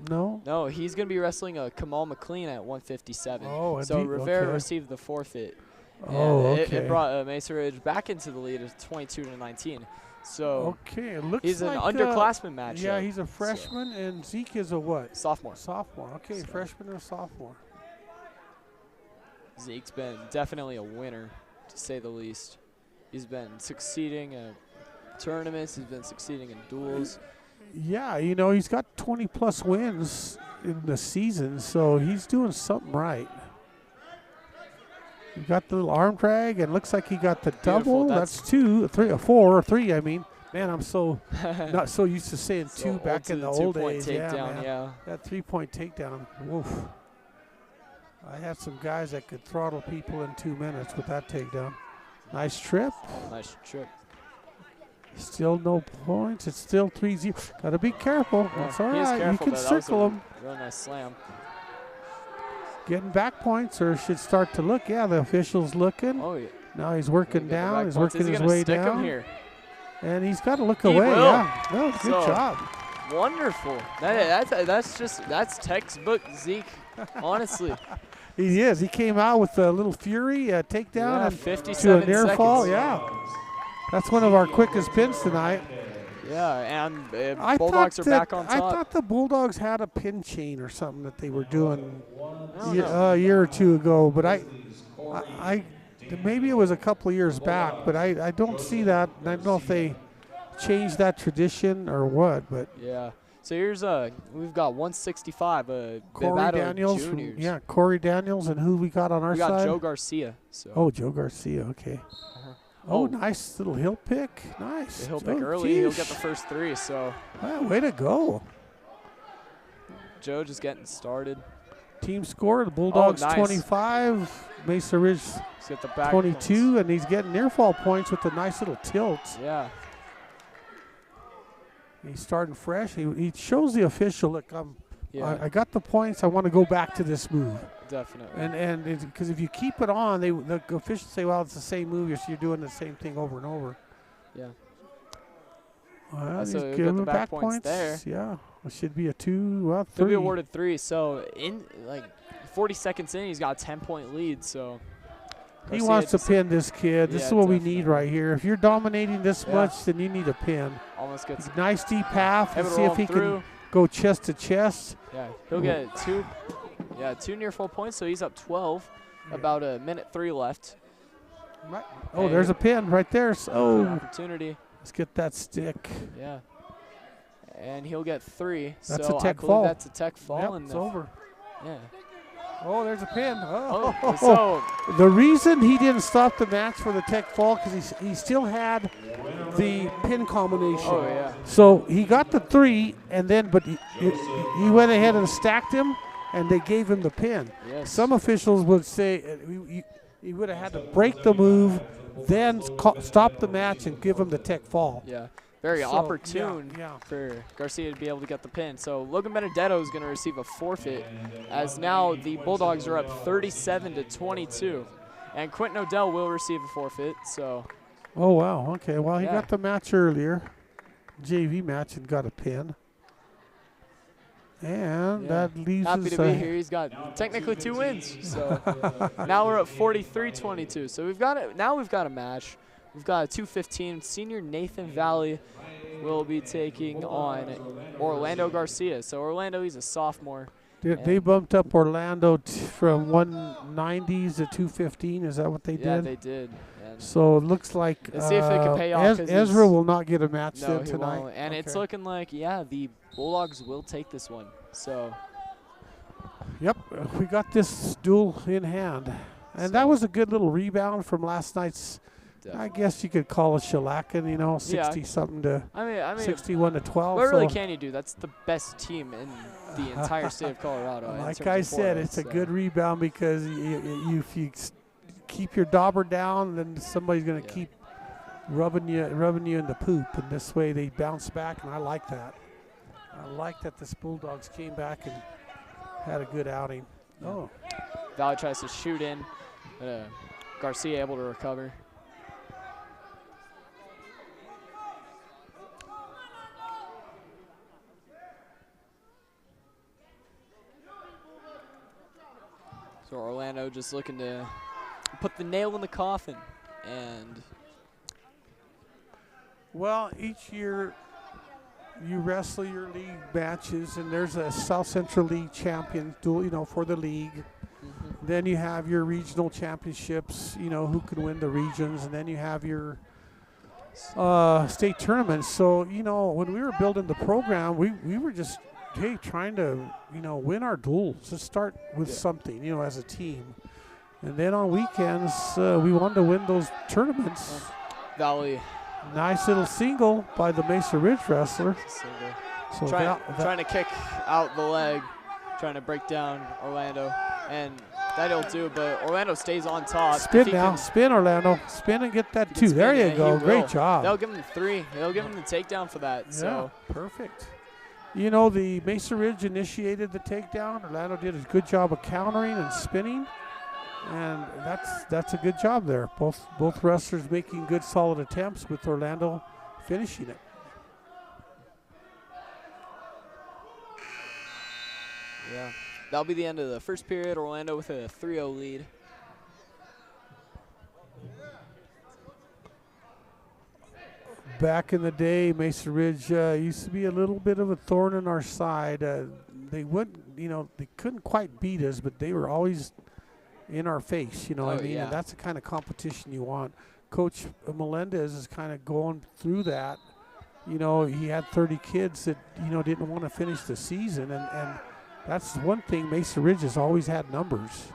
No, he's going to be wrestling Kamal McLean at 157. Oh, so Rivera received the forfeit. It brought Mesa Ridge back into the lead of 22-19. So it looks he's like an underclassman matchup. Yeah, he's a freshman, and Zeke is a what? Sophomore. Okay, so freshman and sophomore. Zeke's been definitely a winner, to say the least. He's been succeeding at tournaments. He's been succeeding in duels. Yeah, you know, he's got 20-plus wins in the season, so he's doing something right. He got the little arm drag, and looks like he got the double. That's 2, 3, 4, or 3, I mean. Man, I'm so not so used to saying 2 back in the old days. Yeah. That 3-point takedown. Woof. I had some guys that could throttle people in 2 minutes with that takedown. Nice trip. Nice trip. Still no points. It's still 3-0. Got to be careful. That's all right. You can circle them. Real nice slam. Getting back points, or should start to look. Yeah, the official's looking. Oh, yeah. Now he's working down. He's working his way down. Him here? And he's got to look away. Yeah. No, good job. Wonderful. That's textbook Zeke, honestly. He is. He came out with a little fury, takedown, and 57 to a near seconds. fall. Yeah. That's one of our quickest pins tonight. Yeah, and Bulldogs are back on top. I thought the Bulldogs had a pin chain or something that they were doing a year or two ago, but I maybe it was a couple of years back, but I don't see that. I don't know if they changed that tradition or what, but yeah. So here's we've got 165. Corey Daniels, Corey Daniels, and who we got on our side? We got Joe Garcia. So. Oh, Joe Garcia. Okay. Oh, nice little hill pick. Nice. The hill pick early. He'll get the first 3. So. Well, way to go. Joe just getting started. Team score: the Bulldogs 25, Mesa Ridge 22, and he's getting near fall points with a nice little tilt. Yeah. He's starting fresh. He shows the official, look, I got the points. I want to go back to this move. Definitely. And because if you keep it on, the officials say, well, it's the same move. So you're doing the same thing over and over. Yeah. Well, so he's giving back points there. Yeah. It should be a 2, 3. He'll be awarded 3. So in 40 seconds in, he's got a 10-point lead. So He wants to pin this kid. This is what we need right here. If you're dominating this much, then you need a pin. Almost gets nice deep half. And see if he can go chest to chest. Yeah, he'll get two near full points, so he's up 12. About a minute 3 left. Right. Oh, there's a pin right there. So opportunity. Let's get that stick. Yeah. And he'll get 3. That's so a tech I fall. That's a tech fall. Yep, and it's over. Yeah. Oh, there's a pin. So the reason he didn't stop the match for the tech fall because he still had the pin combination. Oh yeah. So he got the 3, and then but he went ahead and stacked him, and they gave him the pin. Yes. Some officials would say he would have had to break the move, then stop the match and give him the tech fall. Yeah. Very opportune for Garcia to be able to get the pin. So Logan Benedetto is going to receive a forfeit, as now the Bulldogs are up 37-22, and Quentin Odell will receive a forfeit. So. Oh wow! Okay. Well, he got the match earlier, JV match, and got a pin. And that leaves us. Happy to be here. He's got technically 2 wins. So now we're at 43-22. So we've got it. Now we've got a match. We've got a 2:15. Senior Nathan Valley will be taking on Orlando Garcia. So Orlando, he's a sophomore. They bumped up Orlando from 190s to 215. Is that what they did? Yeah, they did. And so it looks like let's see if they can pay off. Ezra will not get a match then tonight. Won't. And it's looking like, the Bulldogs will take this one. So. Yep, we got this duel in hand. And that was a good little rebound from last night's. Definitely. I guess you could call it shellacking, 60-something to 61 to 12. What really can you do? That's the best team in the entire state of Colorado. Like I said, it's a good rebound because if you keep your dauber down, then somebody's going to keep rubbing you in the poop, and this way they bounce back, and I like that. I like that this Bulldogs came back and had a good outing. Yeah. Oh. Valley tries to shoot in, but Garcia able to recover. So Orlando just looking to put the nail in the coffin. And well, each year you wrestle your league matches, and there's a South Central League champion duel, for the league. Mm-hmm. Then you have your regional championships, who can win the regions, and then you have your state tournaments. So, when we were building the program, we were just trying to, win our duels. Just start with something, as a team. And then on weekends, we wanted to win those tournaments. Valley. Nice little single by the Mesa Ridge wrestler. So trying to kick out the leg, trying to break down Orlando. And that'll do, but Orlando stays on top. Spin now. Spin, Orlando. Spin and get that 2. There you go. Great job. They'll give him the 3. They'll give him the takedown for that. So perfect. The Mesa Ridge initiated the takedown. Orlando did a good job of countering and spinning, and that's a good job there. Both wrestlers making good, solid attempts, with Orlando finishing it. Yeah, that'll be the end of the first period. Orlando with a 3-0 lead. Back in the day, Mesa Ridge used to be a little bit of a thorn in our side. They they couldn't quite beat us, but they were always in our face. And that's the kind of competition you want. Coach Melendez is kind of going through that. He had 30 kids that didn't want to finish the season, and that's one thing. Mesa Ridge has always had numbers.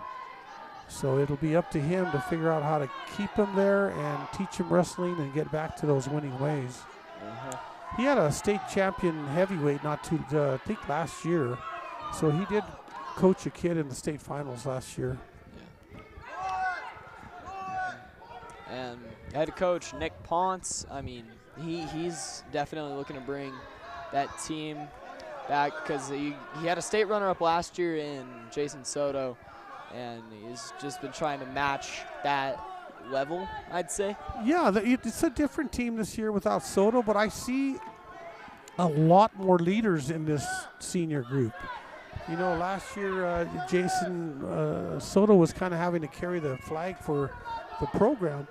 So it'll be up to him to figure out how to keep him there and teach him wrestling and get back to those winning ways. He had a state champion heavyweight I think last year. So he did coach a kid in the state finals last year. Yeah. And head coach Nick Ponce, he's definitely looking to bring that team back, because he had a state runner-up last year in Jason Soto. And he's just been trying to match that level, I'd say. Yeah, it's a different team this year without Soto, but I see a lot more leaders in this senior group. You know, last year Jason Soto was kind of having to carry the flag for the program.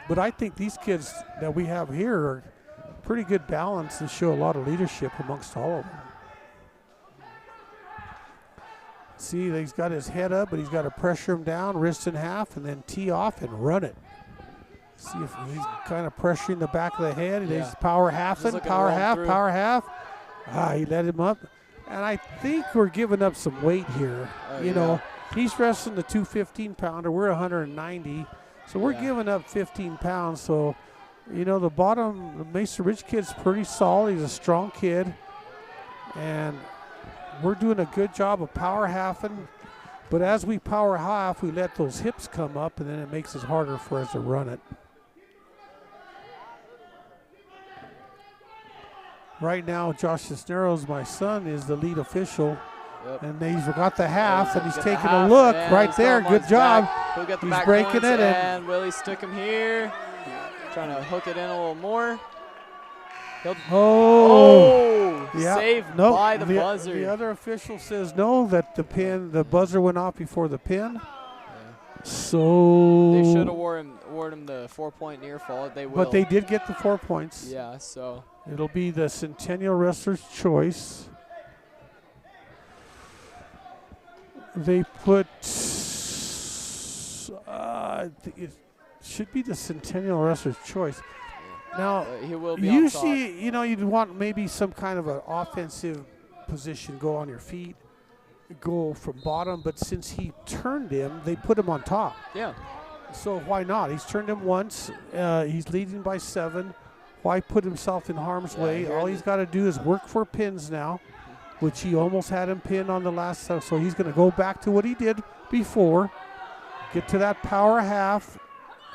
But I think these kids that we have here are pretty good balance and show a lot of leadership amongst all of them. See, he's got his head up, but he's got to pressure him down, wrist in half, and then tee off and run it. See if he's kind of pressuring the back of the head. Yeah. He's power halfing, power half, power half. He let him up. And I think we're giving up some weight here. You know, he's wrestling the 215-pounder. We're 190. So we're giving up 15 pounds. So, you know, the Mesa Ridge kid's pretty solid. He's a strong kid. And we're doing a good job of power halfing. But as we power half, we let those hips come up, and then it makes it harder for us to run it. Right now, Josh Cisneros, my son, is the lead official. Yep. And he's got the half, and he's taking a look right there. Good job. He's breaking it. And Willie stuck him here. Trying to hook it in a little more. Saved by the buzzer. The other official says no, that the buzzer went off before the pin. So they should award him the 4-point near fall. They will. But they did get the 4 points. Yeah, so it'll be the Centennial Wrestler's choice. They put it should be the Centennial Wrestler's choice. Now, he will be usually, on top. you know, you'd want maybe some kind of an offensive position, go on your feet, go from bottom. But since he turned him, they put him on top. Yeah. So why not? He's turned him once. He's leading by 7. Why put himself in harm's way? All he's got to do is work for pins now, which he almost had him pinned on the last. So he's going to go back to what he did before, get to that power half,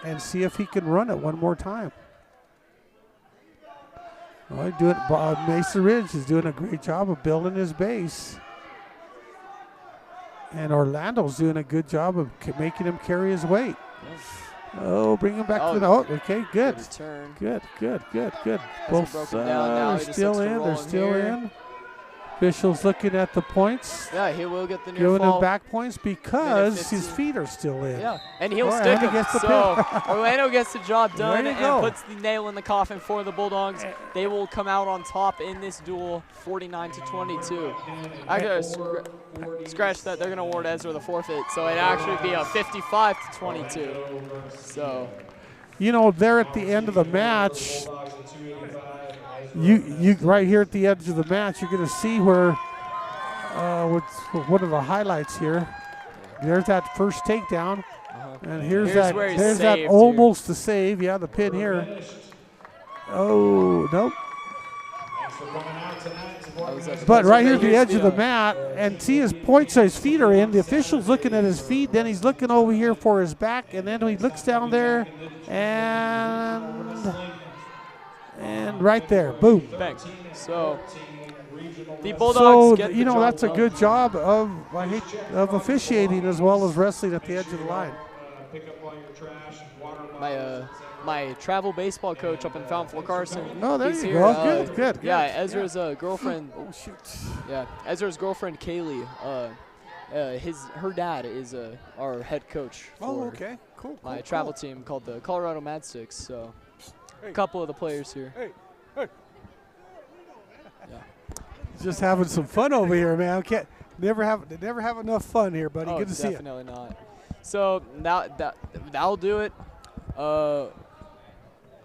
and see if he can run it one more time. Mesa Ridge is doing a great job of building his base. And Orlando's doing a good job of making him carry his weight. Oh, bring him back to the. Oh, okay, good. Good. Both are still in. They're still in. Officials looking at the points. Yeah, he will get the near giving fall. him back points because his feet are still in. Yeah, and he'll stick him. So Orlando gets the job done and puts the nail in the coffin for the Bulldogs. They will come out on top in this duel, 49-22. I gotta scratch that. They're gonna award Ezra the forfeit, so it'd actually be a 55-22. So, you know, they're at the end of the match. You right here at the edge of the match, you're going to see where one of the highlights here. There's that first takedown, and there's that almost the save. Yeah, the pin here. Oh nope. But right here at the edge of the mat, and see his points, his feet are in. The official's looking at his feet, then he's looking over here for his back, and then he looks down there, and right there, boom. Bang. So the Bulldogs get the you know, job that's done. a good job of officiating as well as wrestling at the edge of the line. My travel baseball coach up in Fountain Fort Carson. Oh, there he's you here. go. Good. Yeah, Ezra's girlfriend. Oh shoot. Yeah, Ezra's girlfriend Kaylee. Her dad is our head coach. Oh, okay. Cool. My travel team called the Colorado Mad Sticks. So, a couple of the players here. Hey. Yeah. Just having some fun over here, man. Never have enough fun here, buddy. Good to see you. Definitely not. So that'll do it.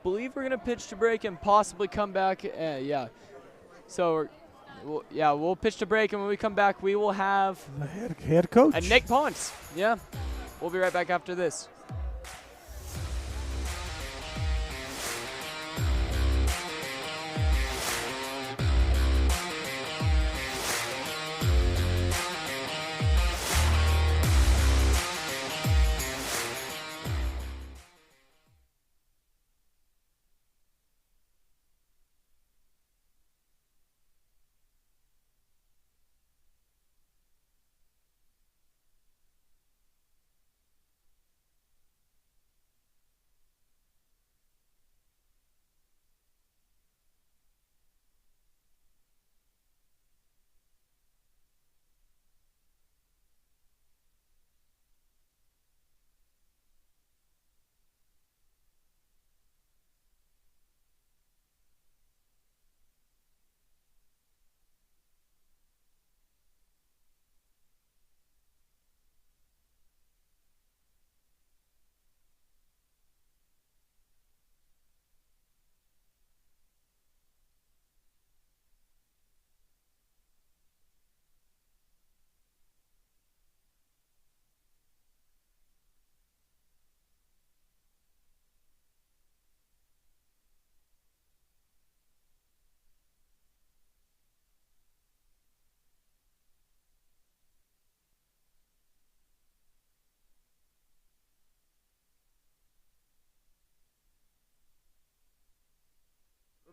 Believe we're gonna pitch to break and possibly come back. Yeah. So we'll pitch to break, and when we come back, we will have the head coach. And Nick Ponce. Yeah. We'll be right back after this.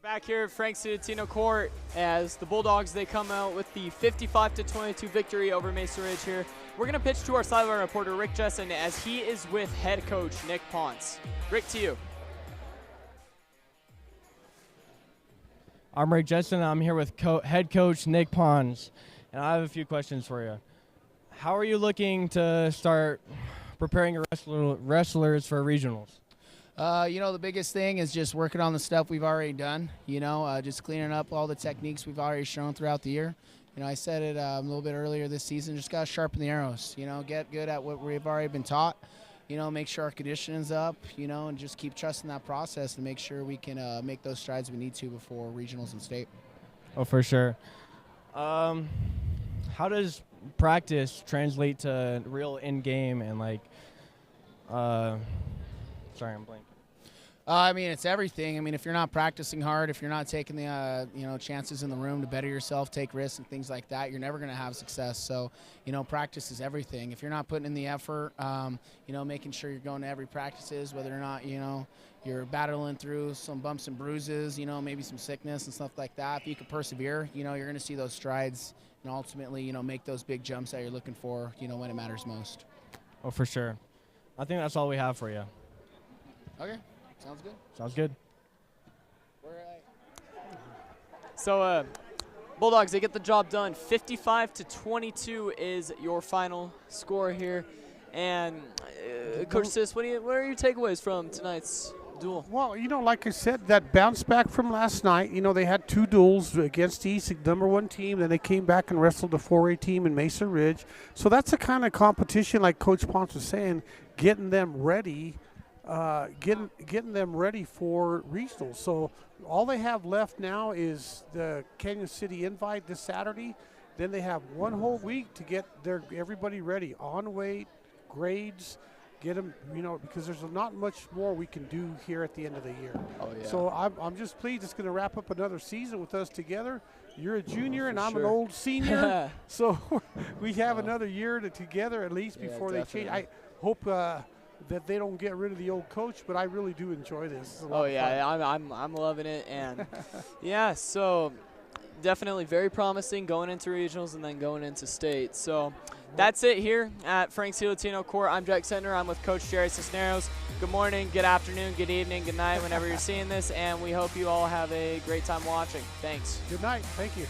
Back here at Frank Ciatino Court as the Bulldogs, they come out with the 55-22 victory over Mesa Ridge here. We're going to pitch to our sideline reporter, Rick Jessen, as he is with head coach Nick Ponce. Rick, to you. I'm Rick Jessen. I'm here with head coach Nick Ponce, and I have a few questions for you. How are you looking to start preparing your wrestlers for regionals? The biggest thing is just working on the stuff we've already done, just cleaning up all the techniques we've already shown throughout the year. I said it a little bit earlier this season, just got to sharpen the arrows, get good at what we've already been taught, make sure our conditioning's up, and just keep trusting that process and make sure we can make those strides we need to before regionals and state. Oh, for sure. How does practice translate to real in-game and, sorry, I'm blanking. It's everything. If you're not practicing hard, if you're not taking the, chances in the room to better yourself, take risks and things like that, you're never going to have success. So, practice is everything. If you're not putting in the effort, making sure you're going to every practices, whether or not, you're battling through some bumps and bruises, maybe some sickness and stuff like that. If you can persevere, you're going to see those strides and ultimately, make those big jumps that you're looking for, when it matters most. Oh, for sure. I think that's all we have for you. Okay. Sounds good. Sounds good. So, Bulldogs, they get the job done. 55-22 is your final score here. And, Coach Sis, what are your takeaways from tonight's duel? Well, like I said, that bounce back from last night, they had 2 duels against the East, number 1 team. Then they came back and wrestled the 4A team in Mesa Ridge. So that's the kind of competition, like Coach Ponce was saying, getting them ready. Getting them ready for regionals. So all they have left now is the Canyon City invite this Saturday. Then they have 1 whole week to get everybody ready on weight, grades, get them, because there's not much more we can do here at the end of the year. Oh, yeah. So I'm just pleased it's going to wrap up another season with us together. You're a junior and I'm sure. an old senior. So we have another year together at least before they change. I hope that they don't get rid of the old coach, but I really do enjoy this. Oh yeah, I'm loving it, and yeah, so definitely very promising going into regionals and then going into state. So that's it here at Frank Ciatino Court. I'm Jack Sentner. I'm with Coach Jerry Cisneros. Good morning, good afternoon, good evening, good night, whenever you're seeing this, and we hope you all have a great time watching. Thanks. Good night. Thank you.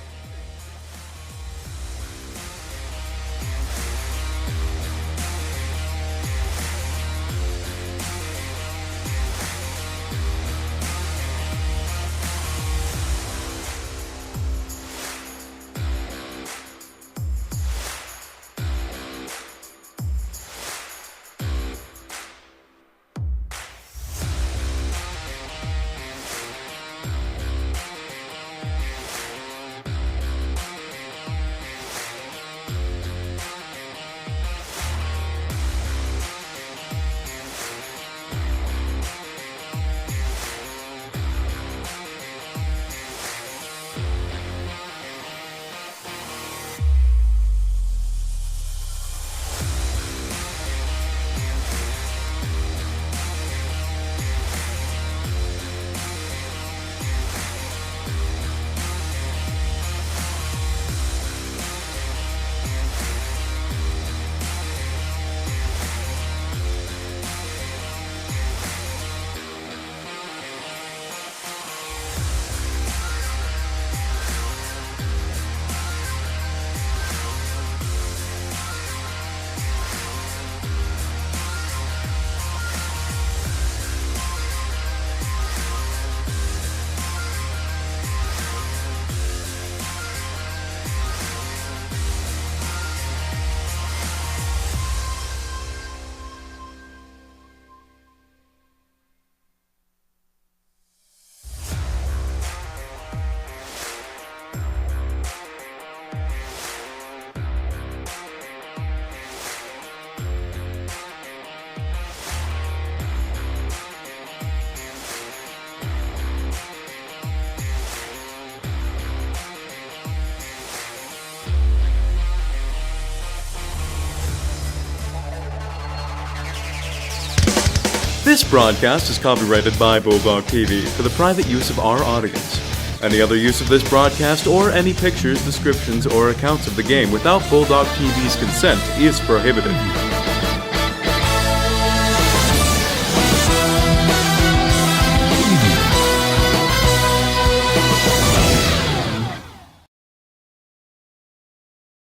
This broadcast is copyrighted by Bulldog TV for the private use of our audience. Any other use of this broadcast or any pictures, descriptions, or accounts of the game without Bulldog TV's consent is prohibited.